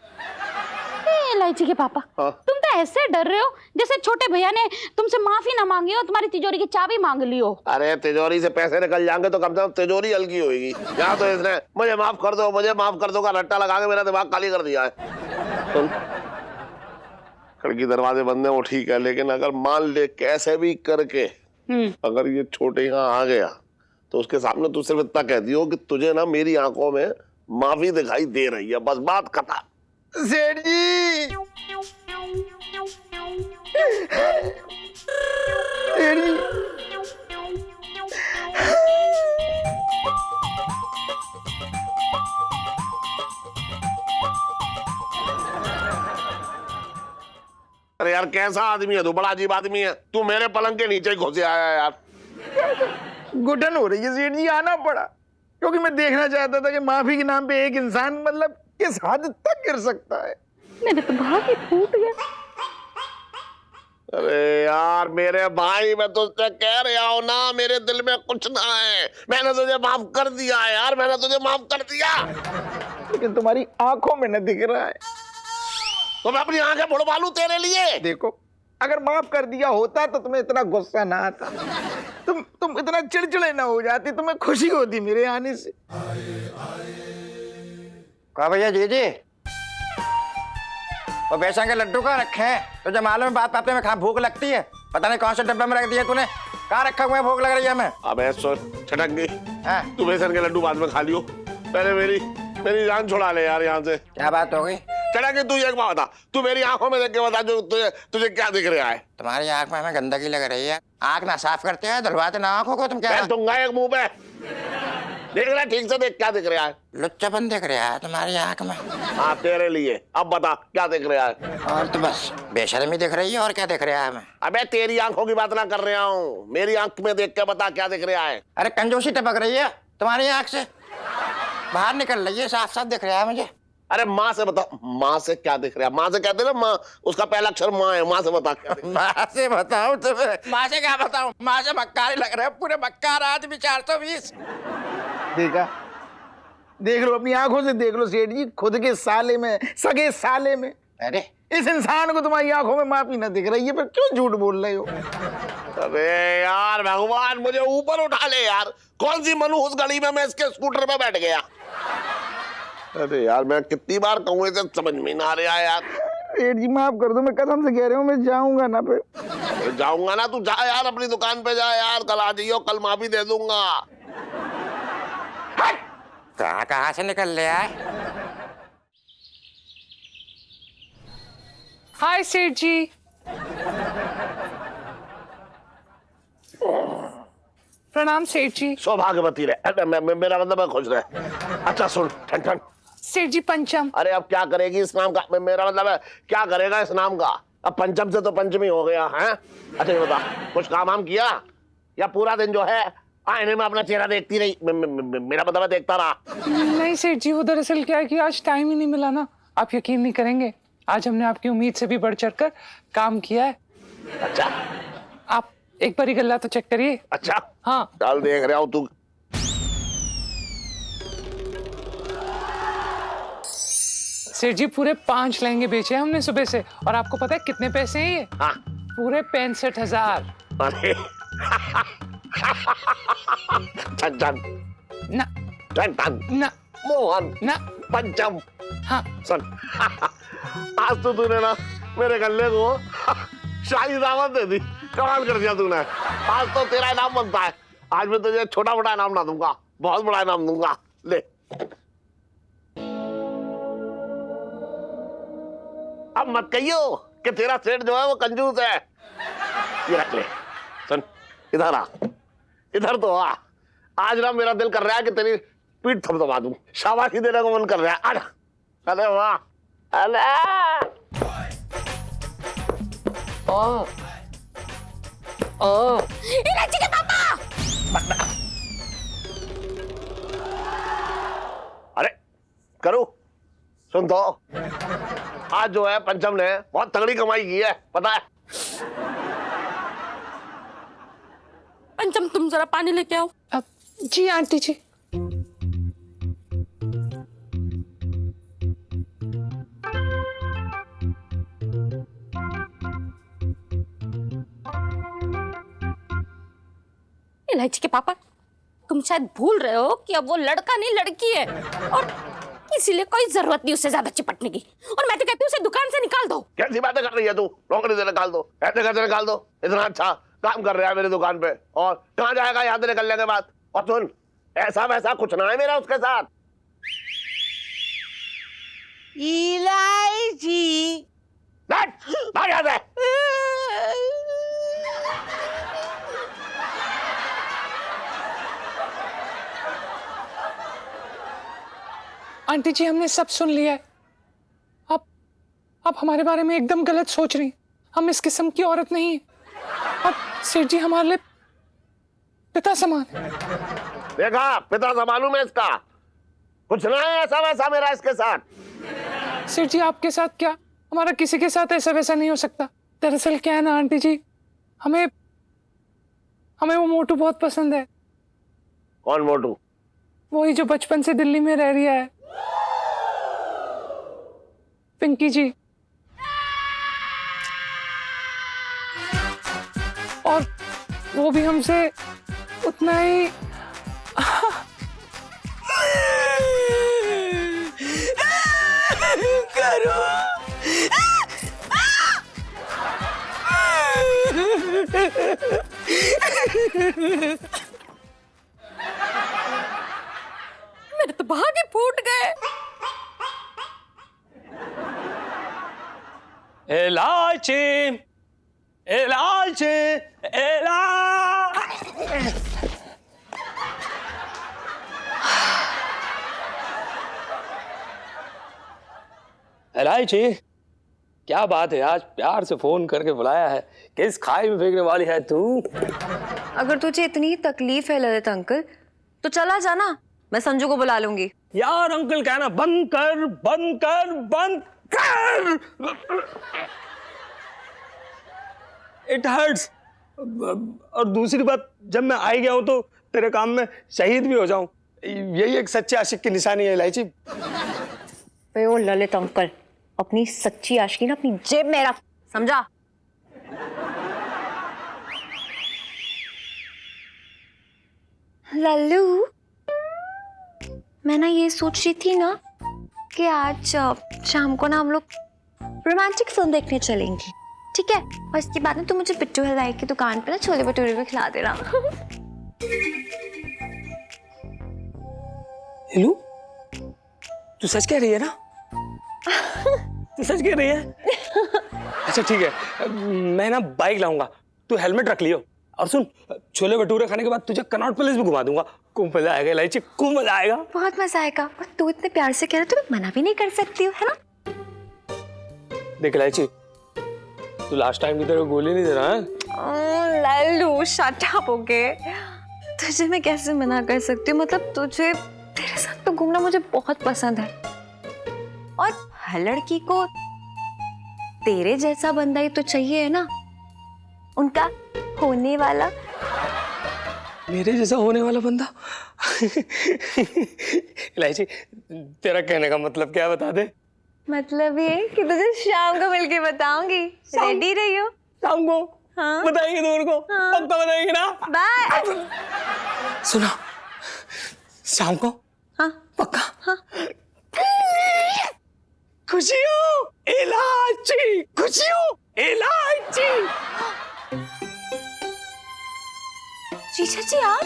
इलायची के पापा, हाँ? तुम तो ऐसे डर रहे हो जैसे छोटे भैया ने तुमसे माफी ना मांगी हो, तुम्हारी तिजोरी की चाबी मांग ली हो। अरे तिजोरी से पैसे निकल जाएंगे तो कम से कम तिजोरी हल्की होगी। यहाँ तो इसने मुझे माफ कर दो का रट्टा लगा के मेरा दिमाग खाली कर दिया है। सुन, खिड़की दरवाजे बंद है वो ठीक है, लेकिन अगर मान ले कैसे भी करके अगर ये छोटे यहाँ आ गया तो उसके सामने तू सिर्फ इतना कह दियो कि तुझे ना मेरी आंखों में माफी दिखाई दे रही है, बस बात खत्म। सेठ जी, सेठ जी, अरे यार कैसा आदमी है तू, बड़ा अजीब आदमी है तू, मेरे पलंग के नीचे घुसे आया यार। घुटन हो रही है सेठ जी, आना पड़ा क्योंकि मैं देखना चाहता था कि माफी के नाम पे एक इंसान मतलब किस हद तक गिर सकता है। मेरे तो भाग ही फूट गया। अरे यार मेरे भाई, मैं तुझसे कह रहा हूं ना, मेरे दिल में कुछ ना है, मैंने तुझे माफ कर दिया है यार, मैंने तुझे माफ कर दिया, लेकिन तुम्हारी आंखों में न दिख रहा है। तो मैं अपनी आंखें बुड़वा लूं तेरे लिए? देखो, अगर माफ कर दिया होता तो तुम्हें इतना गुस्सा ना आता, तुम इतना चिड़चिड़े ना हो जाती, तुम्हें खुशी होती मेरे आने से। कहा भैया जी वो बेसन के लड्डू का रखे हैं, तो जब मालूम बात पाते में खा भूख लगती है, पता नहीं कौन से डब्बे में रख दिया तूने। कहाँ रखा हुआ है, भूख लग रही है हमें। अबे सुन छटक गई, हाँ? तू बेसन के लड्डू बाद में खा लियो, पहले मेरी जान छुड़ा ले यार यहाँ से। क्या बात हो गई? छटक गई, तू एक बात बता, तू मेरी आंखों में देख के बता, जो तुझे क्या दिख रहा है? तुम्हारी आंख में हमें गंदगी लग रही है। आंख ना साफ करते हैं, धुलवाते ना आंखों को। तुम क्या दूंगा एक मुंह पे, देख रहा ठीक से, देख क्या दिख रहा है? लुच्चापन दिख रहा है तुम्हारी आंख में। हाँ तेरे लिए, अब बता क्या दिख रहा है? और तो बस बेशर्मी दिख रही है, और क्या दिख रहा है हमें? अबे तेरी आंखों की बात ना कर रहा हूँ, मेरी आंख में देख के बता क्या दिख रहा है? अरे कंजूसी टपक रही है तुम्हारी आंख से, बाहर निकल रही है, साफ साफ दिख रहा है मुझे। अरे माँ से बता, माँ से क्या दिख रहा है? माँ से कहते ना, माँ उसका पहला अक्षर माँ है, माँ से बता क्या दिख रहा है? माँ से बताऊं तुम्हें? माँ से क्या बताऊं? माँ से मक्कार लग रहे हैं, पूरे मक्कार आदमी 420। देखा, देख लो अपनी आंखों से, देख लो सेठ जी, खुद के साले में, सगे साले में। अरे इस इंसान को तुम्हारी आंखों में माफी न दिख रही है, पर क्यों झूठ बोल रहे हो? अबे यार भगवान, मुझे ऊपर उठा ले यार, कौन सी मनहूस गली में मैं इसके स्कूटर पे बैठ गया? अरे यार मैं कितनी बार कहूँ, इसे समझ में ना आ रहा है यार। सेठ जी माफ कर दो, मैं कसम से कह रहा हूँ, मैं जाऊंगा ना पे। जाऊंगा ना, तू जा यार, अपनी दुकान पे जा यार, कल आ जाइयो, कल माफी दे दूंगा। कहाँ से निकल ले आए? हाय सेठ जी। प्रणाम सेठ जी। सौभाग्यवती रहे, मेरा मतलब है खुश रहे। अच्छा सुन, ठन ठन सेठ जी पंचम। अरे अब क्या करेगी इस नाम का? मेरा मतलब है क्या करेगा इस नाम का? अब पंचम से तो पंचमी हो गया है। अच्छा ये बता, कुछ काम वाम किया या पूरा दिन जो है आईने में अपना चेहरा देखती रही? मेरा मतलब है देखता रहा। नहीं सेठ जी, वो दरअसल क्या है कि आज टाइम ही नहीं मिला ना। आप यकीन नहीं करेंगे, आज हमने आपकी उम्मीद से भी बढ़ चढ़कर काम किया है। अच्छा, आप एक बार ही गल्ला तो चेक करिए। अच्छा हाँ चल देख रहा हूँ तू। सेठ जी पूरे 5 लहंगे बेचे हैं हमने सुबह से, और आपको पता है कितने पैसे हैं ये? हाँ पूरे 65,000। अरे ठन ठन ना ठन ठन ना मोहन ना। पंचम। हाँ सुन आज तो तूने ना मेरे गले को शाही दावत दे दी, कमाल कर दिया तूने। आज तो तेरा इनाम बनता है, आज मैं तुझे छोटा बड़ा इनाम ना दूंगा, बहुत बड़ा इनाम दूंगा। ले अब मत कहियो कि तेरा सेठ जो है वो कंजूस है। ये रख ले। सुन इधर आ, इधर तो आ। आज ना मेरा दिल कर रहा है कि तेरी पीठ थपथपा दूं, शाबाशी देने को मन कर रहा है। आजा। अरे वाह, अरे इलायची के पापा। अरे करो, सुन तो, आज जो है पंचम ने बहुत तगड़ी कमाई की है, पता है? पंचम तुम जरा पानी लेके आओ। अब जी आंटी जी। इलायची के पापा, तुम शायद भूल रहे हो कि अब वो लड़का नहीं लड़की है, और इसीलिए कोई जरूरत नहीं उससे ज्यादा चिपटने की। और मैं तो कहती हूँ उसे दुकान से निकाल दो। कैसी बातें कर रही है तू? नौकरी से निकाल दो, ऐसे कैसे निकाल दो? इतना अच्छा काम कर रहा है मेरी दुकान पे, और कहाँ जाएगा यहाँ से निकलने के बाद? और सुन, ऐसा वैसा कुछ ना है मेरा उसके साथ। इलायची। भाग यहाँ से। आंटी जी हमने सब सुन लिया है। आप हमारे बारे में एकदम गलत सोच रही। हम इस किस्म की औरत नहीं है। अब सेठ जी हमारे लिए पिता समान। देखा, पिता संभालू मैं इसका, कुछ ना है ऐसा वैसा मेरा इसके साथ। सेठ जी आपके साथ क्या, हमारा किसी के साथ ऐसा वैसा नहीं हो सकता। दरअसल क्या है ना आंटी जी, हमें वो मोटू बहुत पसंद है। कौन मोटू? वही जो बचपन से दिल्ली में रह रहा है, पिंकी जी। और वो भी हमसे उतना ही करो। मेरे तो भागे फूट गए। इलायची, इलायची, इलायची, क्या बात है, आज प्यार से फोन करके बुलाया है, किस खाई में फेंकने वाली है तू? अगर तुझे इतनी तकलीफ है ललित अंकल तो चला जाना, मैं संजू को बुला लूंगी। यार अंकल कहना बंद कर, बंद कर, बंद कर। It hurts. और दूसरी बात, जब मैं आ ही गया हूं तो तेरे काम में शहीद भी हो जाऊं, यही एक सच्चे आशिक की निशानी है इलायची। ओ ललित अंकल, अपनी सच्ची आशिकी ना अपनी जेब में रख, समझा? लल्लू, मैं ना ये सोच रही थी ना कि आज शाम को ना हम लोग रोमांटिक फिल्म देखने चलेंगे, ठीक है? और इसके बाद ना तू मुझे बिट्टू हलवाई की दुकान पे ना छोले भटूरे भी खिला देना। हेलो, तू सच कह रही है ना? तू सच कह रही है? अच्छा ठीक है, मैं ना बाइक लाऊंगा, तू हेलमेट रख लियो। और सुन, छोले भटूरे खाने के बाद तुझे कनॉट पैलेस भी घुमा दूंगा, खूब मजा आएगा इलायची, खूब मजा आएगा। बहुत मजा आएगा। और तू इतने प्यार से कह रहा, तो मैं मना भी नहीं कर सकती हूँ, है ना? देख इलायची, तू लास्ट टाइम की तरह गोली नहीं दे रहा है? Lallu shut up, okay? तुझे मैं कैसे मना कर सकती हूँ? मतलब तुझे, तेरे साथ तो घूमना मुझे बहुत पसंद है, और हर लड़की को तेरे जैसा बंदा ही तो चाहिए, है ना? उनका होने वाला। मेरे जैसा होने वाला बंदा? इलायची, तेरा कहने का मतलब क्या, बता दे। मतलब ये कि तुझे शाम को मिलके बताऊंगी। रेडी रही हो? शाम को? हाँ। बताएंगे दूर को? हाँ। पक्का बताएंगे ना? बाय। सुनो, शाम को? हाँ। पक्का? हाँ। खुशियों इलायची, खुशियों इलायची। जीजा जी आप?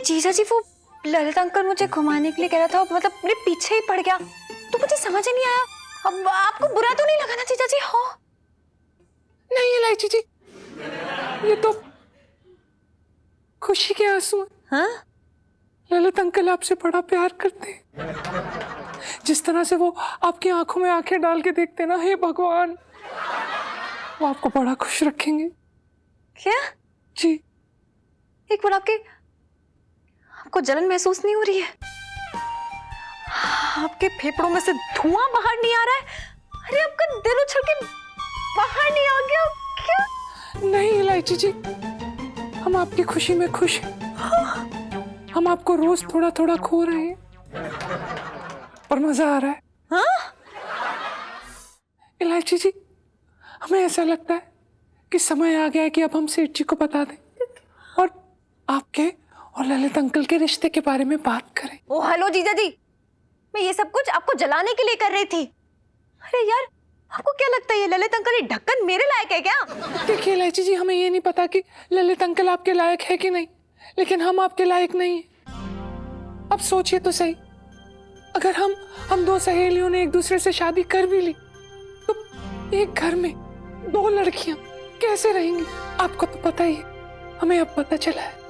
जीजा जी, वो ललित अंकल मुझे घुमाने के लिए कह रहा था, मतलब मेरे पीछे ही पड़ गया, तो मुझे समझ ही नहीं आया। अब आपको बुरा तो नहीं लगा ना जीजा जी? हो नहीं इलायची जी, ये तो खुशी के आंसू हैं। हाँ? ललित अंकल आपसे बड़ा प्यार करते हैं। जिस तरह से वो आपकी आंखों में आंखें डाल के देखते ना, हे भगवान, वो आपको बड़ा खुश रखेंगे। क्या? जी। एक बार आपको जलन महसूस नहीं हो रही है? आपके फेफड़ों में से धुआं बाहर नहीं आ रहा है? अरे आपका दिल उछल के बाहर नहीं आ गया क्या? नहीं इलायची जी, हम आपकी खुशी में खुश हैं। हम आपको रोज थोड़ा थोड़ा खो रहे हैं, पर मजा आ रहा है। हाँ? इलायची जी, हमें ऐसा लगता है कि समय आ गया है कि अब हम सेठ जी को बता दें और आपके और ललित अंकल के रिश्ते के बारे में बात करें। ओ हेलो जीजा जी, मैं ये सब कुछ आपको जलाने के लिए कर रही थी। अरे यार, आपको क्या लगता है ये ललित अंकल, ये ढक्कन मेरे लायक है क्या? देखिए इलायची जी, हमें ये नहीं पता कि ललित अंकल आपके लायक है कि नहीं, लेकिन हम आपके लायक नहीं हैं। अब सोचिए तो सही, अगर हम दो सहेलियों ने एक दूसरे से शादी कर भी ली तो एक घर में दो लड़कियां कैसे रहेंगी? आपको तो पता ही है, हमें अब पता चला है।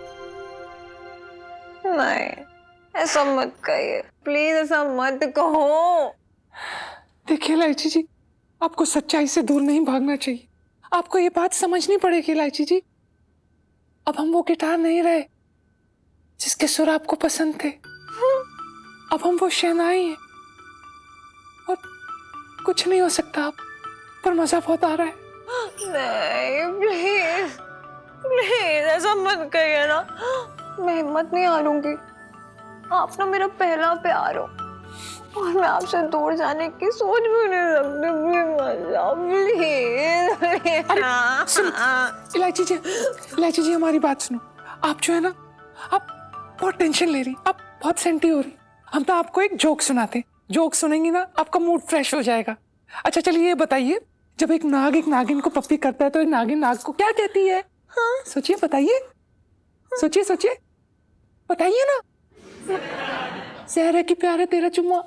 नहीं, ऐसा मत कहिए प्लीज, ऐसा मत कहो। देखिए इलायची जी, आपको सच्चाई से दूर नहीं भागना चाहिए। आपको ये बात समझनी पड़ेगी इलायची जी। अब हम वो गिटार नहीं रहे जिसके सुर आपको पसंद थे, अब हम वो शहनाई हैं, और कुछ नहीं हो सकता अब, पर मजा बहुत आ रहा है। नहीं प्लीज, प्लीज ऐसा मत कहिए ना, मैं हिम्मत नहीं हारूंगी। आप ना मेरा पहला प्यार हो, और मैं आपसे दूर जाने की सोच भी नहीं सकती। प्लीज इलायची जी हमारी बात सुनो। आप जो है ना, आप बहुत टेंशन ले रही, आप बहुत सेंटी हो रही। हम तो आपको एक जोक सुनाते, जोक सुनेंगी ना आपका मूड फ्रेश हो जाएगा। अच्छा चलिए ये बताइए जब एक नागिन को पप्पी करता है तो एक नागिन नाग को क्या कहती है? हाँ सोचिए, बताइए, सोचिए सोचिए, बताइए ना। जहर है कि प्यार है तेरा चुम्मा।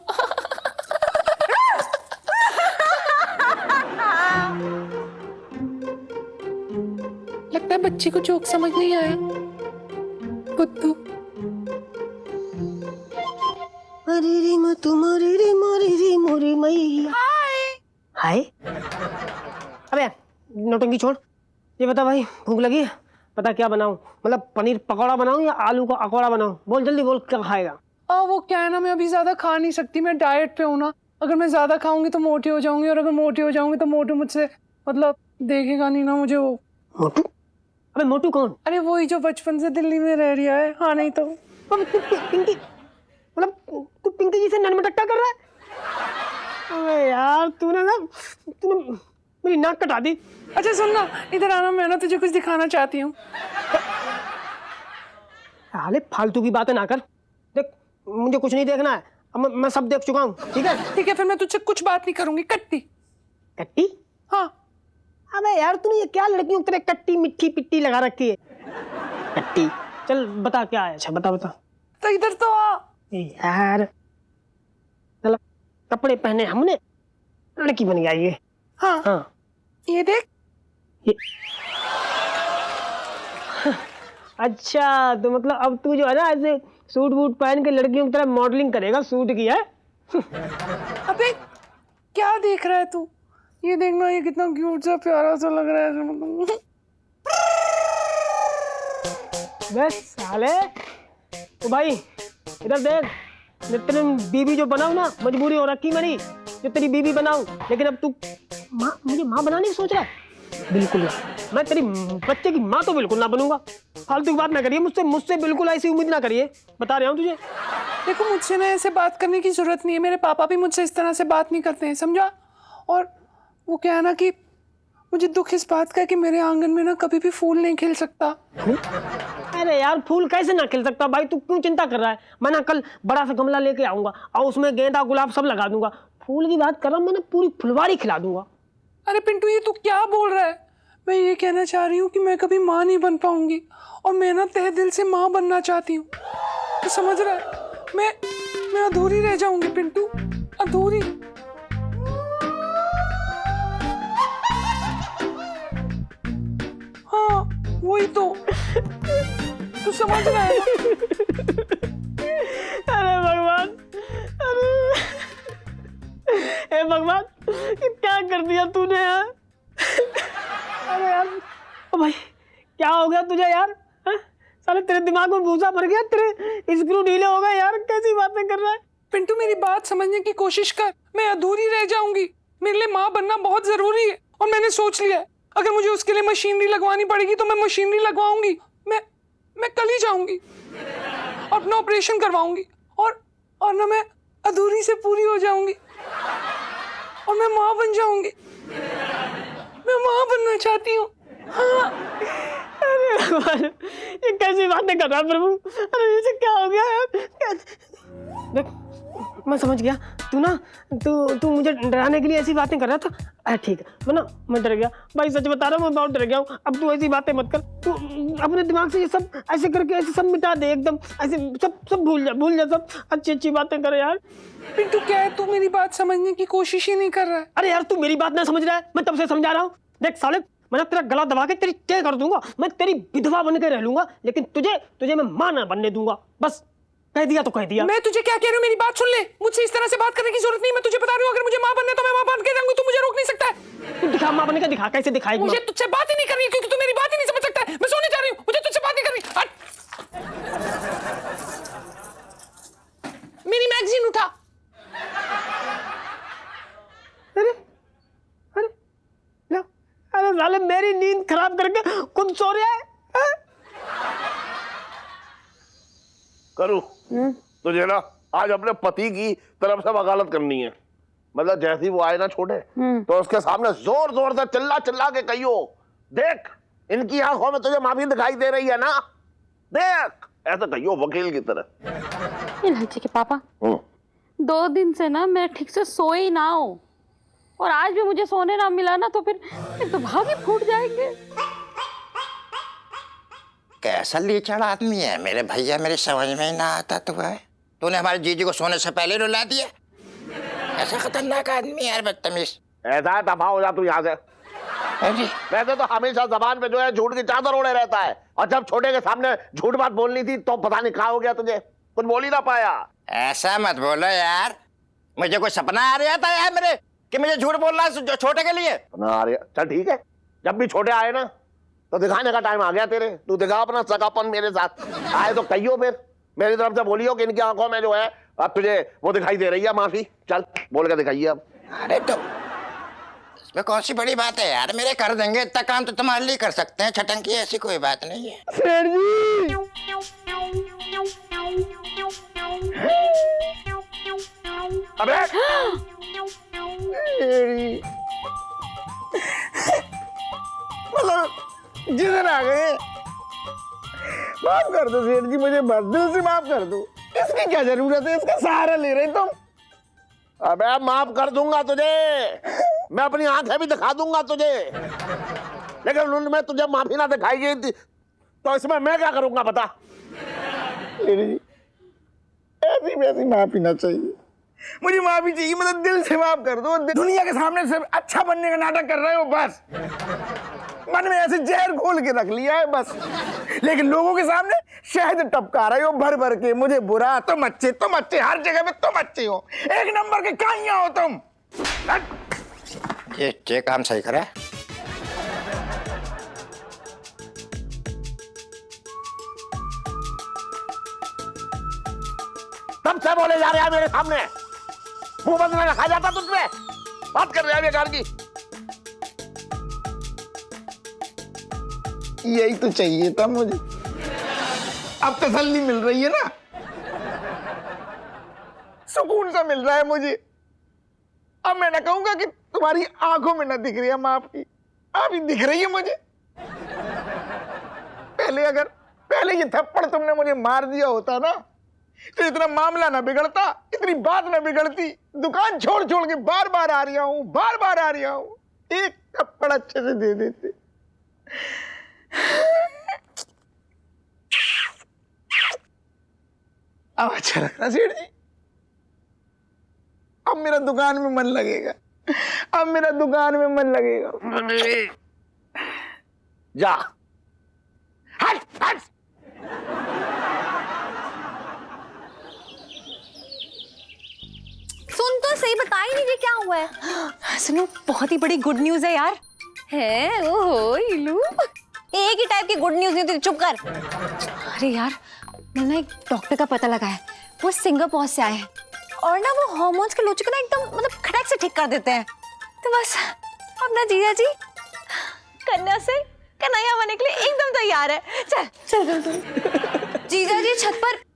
लगता है बच्ची को जोक समझ नहीं आया। बुद्धू। अरे रे मैं तुम्हारी रे मोरी रे मोरी मैया। हाय। अबे नौटंकी छोड़, ये बता भाई भूख लगी है, पता क्या बनाऊं? मतलब पनीर पकौड़ा बनाऊं या आलू का अकौड़ा बनाऊं? बोल जल्दी बोल, क्या खाएगा? वो क्या है ना, मैं अभी ज्यादा खा नहीं सकती, मैं डाइट पे हूँ ना। अगर मैं ज्यादा खाऊंगी तो मोटी हो जाऊंगी, और अगर मोटी हो जाऊंगी तो मोटू मुझसे मतलब देखेगा नहीं ना मुझे वो। मोटू? अबे मोटू कौन? अरे वही जो बचपन से दिल्ली में रह रहा है। हाँ नहीं तो पिंकी, मतलब तू पिंकी जी से ननमटक्का कर रहा है? अबे यार तूने मेरी नाक कटा दी। अच्छा सुन ना, इधर आना, मैं ना तुझे कुछ दिखाना चाहती हूँ। हाले फालतू की बातें ना कर, देख मुझे कुछ नहीं देखना है, अब मैं सब देख चुका हूँ। ठीक है ठीक है, फिर मैं तुझसे कुछ बात नहीं करूंगी। कट्टी कट्टी? हाँ। अबे यार तूने ये क्या लड़कियों की तरह कट्टी मिट्टी पिट्टी लगा रखी है? कट्टी, चल बता क्या है। अच्छा बता बता। तो इधर तो आ यार, चल कपड़े पहने हमने, लड़की बन गया ये। हाँ हाँ ये देख ये। अच्छा तो मतलब अब तू जो है ना ऐसे सूट वूट पहन के लड़कियों की तरह मॉडलिंग करेगा सूट की है? अबे क्या देख रहा है तू? ये देखना, ये कितना क्यूट सा प्यारा सा लग रहा है। बस साले, तो भाई इधर देख, तेरी बीबी जो बनाऊं ना, मजबूरी हो रखी मेरी जो तेरी बीबी बनाऊं, लेकिन अब तू मुझे माँ बनाने की सोच रहा है? बिल्कुल नहीं, मैं तेरी बच्चे की माँ तो बिल्कुल ना बनूंगा। फालतू की बात ना करिए मुझसे बिल्कुल ऐसी उम्मीद ना करिए, बता रहा हूँ तुझे। देखो मुझसे ना ऐसे बात करने की जरूरत नहीं है, मेरे पापा भी मुझसे इस तरह से बात नहीं करते हैं, समझा? और वो क्या है ना कि मुझे दुख इस बात का है कि मेरे आंगन में ना कभी भी फूल नहीं खिल सकता। अरे यार फूल कैसे ना खिल सकता भाई, तू क्यों चिंता कर रहा है? मैं ना कल बड़ा सा गमला लेके आऊंगा और उसमें गेंदा गुलाब सब लगा दूंगा। फूल की बात कर रहा हूँ, मैंने पूरी फुलवारी खिला दूंगा। अरे पिंटू ये तू क्या बोल रहा है? मैं ये कहना चाह रही हूँ कि मैं कभी माँ नहीं बन पाऊंगी, और मैं ना तहे दिल से माँ बनना चाहती हूँ। तो समझ रहा है, मैं अधूरी रह जाऊंगी पिंटू, अधूरी। हाँ वही तो, तू समझ रहा है? अरे भगवान, हे भगवान, ये क्या कर दिया तूने यार? अरे यार ओ भाई, क्या हो गया तुझे यार? साले तेरे दिमाग में भूसा भर गया, तेरे स्क्रू ढीले हो गए यार, कैसी बातें कर रहा है? पिंटू मेरी बात समझने की कोशिश कर, मैं अधूरी रह जाऊंगी। मेरे लिए माँ बनना बहुत जरूरी है, और मैंने सोच लिया है अगर मुझे उसके लिए मशीनरी लगवानी पड़ेगी तो मैं मशीनरी लगवाऊंगी। मैं कल ही जाऊंगी और अपना ऑपरेशन करवाऊंगी, और ना मैं अधूरी से पूरी हो जाऊंगी और मैं माँ बन जाऊंगी। मैं माँ बनना चाहती हूँ। हाँ। अरे भगवान, ये कैसी बातें कर रहा है प्रभु? अरे इसे क्या हो गया यार? देख मैं समझ गया, तू मुझे डराने के लिए ऐसी बातें कर रहा था। अरे ठीक है, मैं डर गया भाई, सच बता रहा हूँ, मैं बहुत डर गया हूँ। अब तू ऐसी बातें मत कर, तू अपने दिमाग से ये सब ऐसे करके ऐसे सब मिटा दे, एकदम ऐसे सब भूल जा सब अच्छी बातें करे यार। पिंटू क्या है, तू मेरी बात समझने की कोशिश ही नहीं कर रहा है। अरे यार तू मेरी बात ना समझ रहा है, मैं तब से समझा रहा हूँ। देख साले, मैं तेरा गला दबा के तेरी तय कर दूंगा, मैं तेरी विधवा बन के रह लूंगा, लेकिन तुझे मैं मां ना बनने दूंगा। बस कह दिया तो कह दिया। मैं तुझे क्या कह रही हूँ, मेरी बात सुन ले। मुझसे इस तरह से बात करने की जरूरत नहीं, मैं तुझे बता रही हूँ, अगर मुझे मां बनने तो मैं मां बन के रहूंगी, तू मुझे रोक नहीं सकता है। तू दिखा मां बनने का, दिखा कैसे दिखाएगी? मुझे तुझसे बात ही नहीं करनी, क्योंकि तू मेरी बात ही नहीं समझ सकता है। मैं सोने जा रही हूँ, मुझे तुझसे बात नहीं करनी। मेरी मैगजीन उठा। अरे साले मेरी नींद खराब करके खुद सो रहा है। करूं तुझे ना आज अपने पति की तरफ से वकालत करनी है। मतलब जैसे ही वो आए ना छोटे, तो उसके सामने जोर जोर से चिल्ला के कहियो, देख इनकी आंखों में तुझे माफी दिखाई दे रही है ना, देख, ऐसा कहियो वकील की तरह। इलायची के पापा, 2 दिन से ना मैं ठीक से सोई ना हूँ। और आज भी मुझे सोने ना मिला ना तो फिर तो भाग ही फूट जाएंगे। कैसा लीचड़ आदमी है मेरे भैया, मेरे समझ में ही ना आता। तो है तूने हमारे जीजी को सोने से पहले रुला दिया। ऐसा खतरनाक आदमी यार, बदतमीज। ऐसा है, दफा हो जा तू यहाँ से। वैसे तो हमेशा जबान पे जो है झूठ की चादर ओढ़े रहता है, और जब छोटे के सामने झूठ बात बोलनी थी तो पता नहीं कहाँ हो गया तुझे, कुछ बोल ही ना पाया। ऐसा मत बोलो यार, मुझे कोई सपना आ रहा था यार मेरे कि मुझे झूठ बोलना है छोटे के लिए। ना अरे चल ठीक है, जब भी छोटे आए ना तो दिखाने का टाइम आ गया तेरे। तू दिखा अपना सगापन मेरे साथ। आए तो कहियो, फिर मेरी तरफ से बोलियो कि इनकी आंखों में जो है अब तुझे वो दिखाई दे रही है माफी। चल बोल के दिखाइए अब। अरे तो इसमें कौन सी बड़ी बात है यार, मेरे कर देंगे, इतना काम तो तुम्हारे लिए कर सकते हैं। छटंकी ऐसी कोई बात नहीं है। सेठ जी अबे मतलब जिधर आ गए, माफ कर दो सेठ जी, मुझे बस दिल से माफ कर दो। इसकी क्या जरूरत है, इसका सहारा ले रहे तुम। अबे माफ कर दूंगा तुझे, मैं अपनी आंखें भी दिखा दूंगा तुझे, लेकिन उनमें तुझे माफी ना दिखाई गई थी तो इसमें मैं क्या करूंगा बता। सेठ जी ऐसी वैसी माफी ना चाहिए, मुझे माफी चाहिए, मतलब दिल से माफ कर दो। दुनिया के सामने सिर्फ अच्छा बनने का नाटक कर रहे हो बस, मन में ऐसे जहर घोल के रख लिया है बस, लेकिन लोगों के सामने शहद टपका रहे हो भर भर के। मुझे बुरा, तुम अच्छे, हर जगह में तुम अच्छे हो, एक नंबर के काइयां हो तुम। ये काम सही करा है। तब से बोले जा रहे हैं मेरे सामने, मुंह बंद रखा जाता तुझमें, बात कर रहे हैं बेकार की। यही तो चाहिए था मुझे, अब तसल्ली मिल रही है ना, सुकून सा मिल रहा है मुझे। अब मैं ना कहूंगा कि तुम्हारी आंखों में ना दिख रही है माफ की, अभी दिख रही है मुझे। पहले ये थप्पड़ तुमने मुझे मार दिया होता ना तो इतना मामला ना बिगड़ता, इतनी बात ना बिगड़ती। दुकान छोड़ छोड़ के बार बार आ रहा हूं, एक थप्पड़ अच्छे से दे देते। अब अच्छा लग रहा सेठ जी, अब मेरा दुकान में मन लगेगा, जा हट हट। सुन तो सही, बता ही नहीं रही क्या हुआ है। सुनो, बहुत ही बड़ी गुड न्यूज है यार। है ओहो इलू, एक ही टाइप की गुड न्यूज नहीं होती, चुप कर। अरे यार, मैंने एक डॉक्टर का पता लगा है, वो सिंगापुर से आए हैं और ना वो हार्मोन्स के लोचे को ना एकदम मतलब खटक से ठीक कर देते हैं। तो बस अपना जीजा जी कन्या से कन्हैया बनने के लिए एकदम तैयार है। चल चल चल जीजा जी छत पर।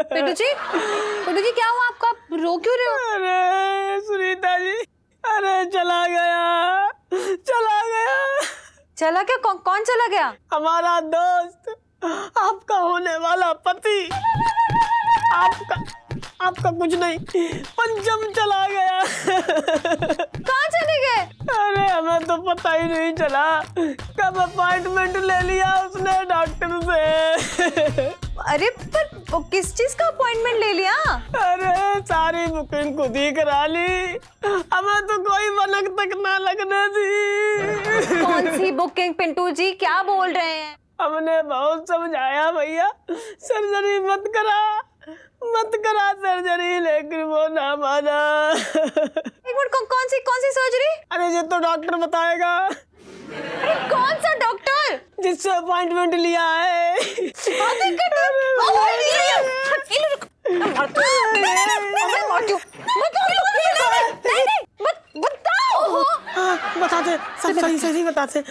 पेटू जी क्या हुआ आपको, आप रो क्यों रहे हो? अरे सुनीता जी, अरे चला गया। चला क्या? कौन चला गया? हमारा दोस्त, आपका होने वाला पति। आपका कुछ नहीं, पंचम चला गया। कहाँ चले गए? अरे हमें तो पता ही नहीं चला, कब अपॉइंटमेंट ले लिया उसने डॉक्टर से। अरे पर वो किस चीज का अपॉइंटमेंट ले लिया? अरे सारी बुकिंग खुद ही करा ली, हमें तो कोई भनक तक ना लगने दी। कौन सी बुकिंग पिंटू जी, क्या बोल रहे हैं? हमने बहुत समझाया भैया, सर्जरी मत करा सर्जरी, लेकिन वो ना माना। एक मिनट, कौन सी सर्जरी? अरे ये तो डॉक्टर बताएगा। अरे कौन सा डॉक्टर? जिससे अपॉइंटमेंट लिया है। बताते, सब सही बताते।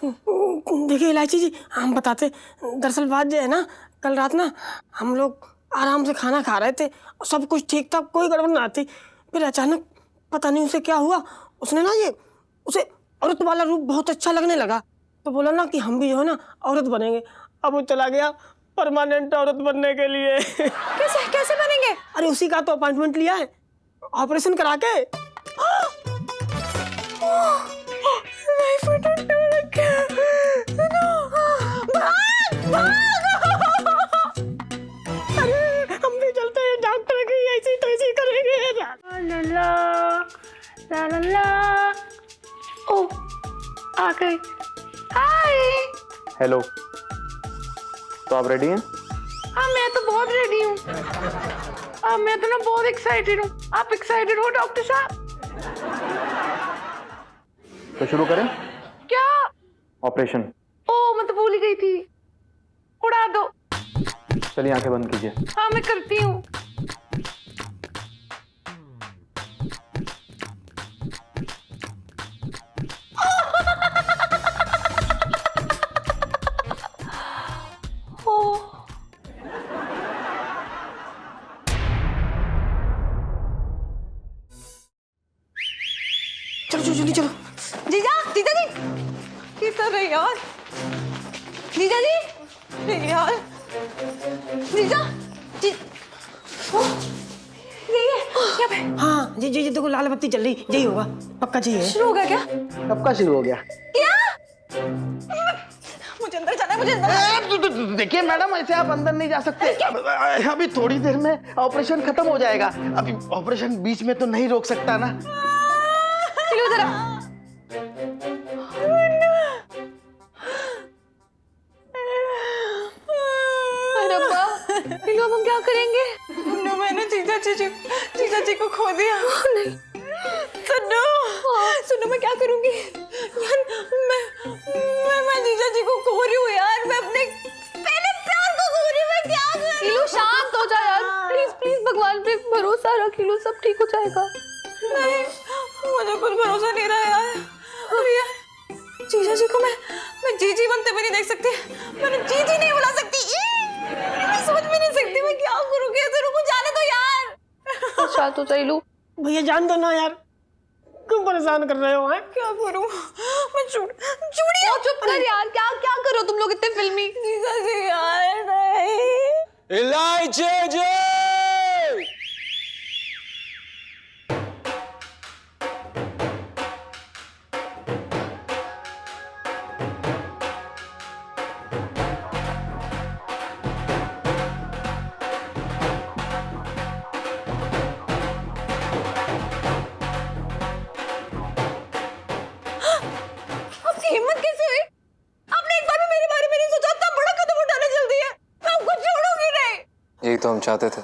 देखिए इलायची जी, हम बताते, दरअसल बात जो है ना, कल रात ना हम लोग आराम से खाना खा रहे थे, सब कुछ ठीक था, कोई गड़बड़ ना थी। फिर अचानक पता नहीं उसे क्या हुआ, उसने ना उसे औरत वाला रूप बहुत अच्छा लगने लगा, तो बोला ना कि हम भी जो है ना औरत बनेंगे। अब वो चला गया परमानेंट औरत बनने के लिए। कैसे बनेंगे? अरे उसी का तो अपॉइंटमेंट लिया है, ऑपरेशन करा के अरे हम भी चलते हैं डॉक्टर की, ऐसी तैसी करेंगे। ला ला ला ला ला। ओ आ गए। हाय। हेलो, तो आप रेडी हैं? हाँ मैं तो बहुत रेडी हूँ। मैं तो ना बहुत एक्साइटेड हूँ। आप एक्साइटेड हो डॉक्टर साहब? तो शुरू करें क्या? ऑपरेशन। ओ मैं तो भूल ही गई थी। उड़ा दो। चलिए आंखें बंद कीजिए। हाँ मैं करती हूँ। चलो चलो जल्दी चलो। जीजा जीजा जी किधर है यार? जीजा जी यार जीजा जी यही है क्या पे? हाँ जी जी जी, देखो लाल बत्ती चल रही, यही होगा पक्का, चाहिए। शुरू हो गया क्या? कब का शुरू हो गया? क्या? मुझे अंदर जाना है, मुझे अंदर जाना है। देखिए मैडम, ऐसे आप अंदर नहीं जा सकते। अभी थोड़ी देर में ऑपरेशन खत्म हो जाएगा। अभी ऑपरेशन बीच में तो नहीं रोक सकता ना। हिलो जरा। रब्बा, हिलो अब हम क्या करेंगे? नो मैंने जीजा जी को खो दिया। नहीं सुनो सुनो, मैं क्या करूंगी यार? मैं जीजा जी को खो रही हूँ यार। मैं अपने पहले प्यार को खो रही हूँ। मैं क्या करूं? हिलो शांत हो जा यार, प्लीज प्लीज, भगवान पे भरोसा रख हिलो, सब ठीक हो जाएगा। नहीं मुझे कुछ भरोसा नहीं रहा यार। अरे यार जीजा जी को मैं जीजी बनते भी नहीं देख सकती। मैं जीजी नहीं बुला सकती। मैं सोच भी नहीं सकती मैं क्या करूं, कैसे रुकूं? जाने दो यार। शांत हो जा हिलो। भैया जान दो ना यार, क्यों परेशान कर रहे हो? हैं क्या करूं मैं? चूड़ी चुप कर यार। क्या क्या करो तुम लोग इतने फिल्मी? जीजा जी यार नहीं। इलायची जी! आपकी हिम्मत कैसे हुई? आपने एक बार भी मेरे बारे में नहीं सोचा? इतना बड़ा कदम उठाने जल्दी है। मैं आपको छोड़ूंगी नहीं। यही तो हम चाहते थे।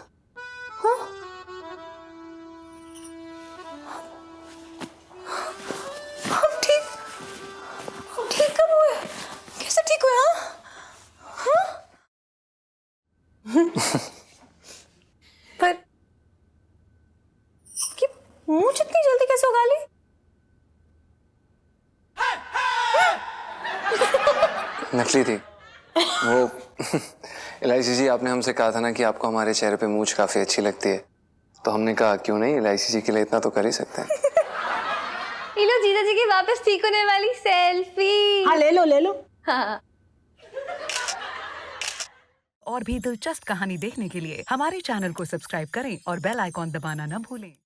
हम ठीक कब हुए? कैसे ठीक हुए? हाँ? पर कि मुंह इतनी जल्दी कैसे उगा ली? नकली थी वो। इलायची जी, आपने हमसे कहा था ना कि आपको हमारे चेहरे पे मूंछ काफी अच्छी लगती है, तो हमने कहा क्यों नहीं, इलायची जी के लिए इतना तो कर ही सकते हैं। ये लो जीजा जी की वापस ठीक होने वाली सेल्फी। हाँ ले लो ले लो। हाँ। और भी दिलचस्प कहानी देखने के लिए हमारे चैनल को सब्सक्राइब करें और बेल आइकॉन दबाना न भूलें।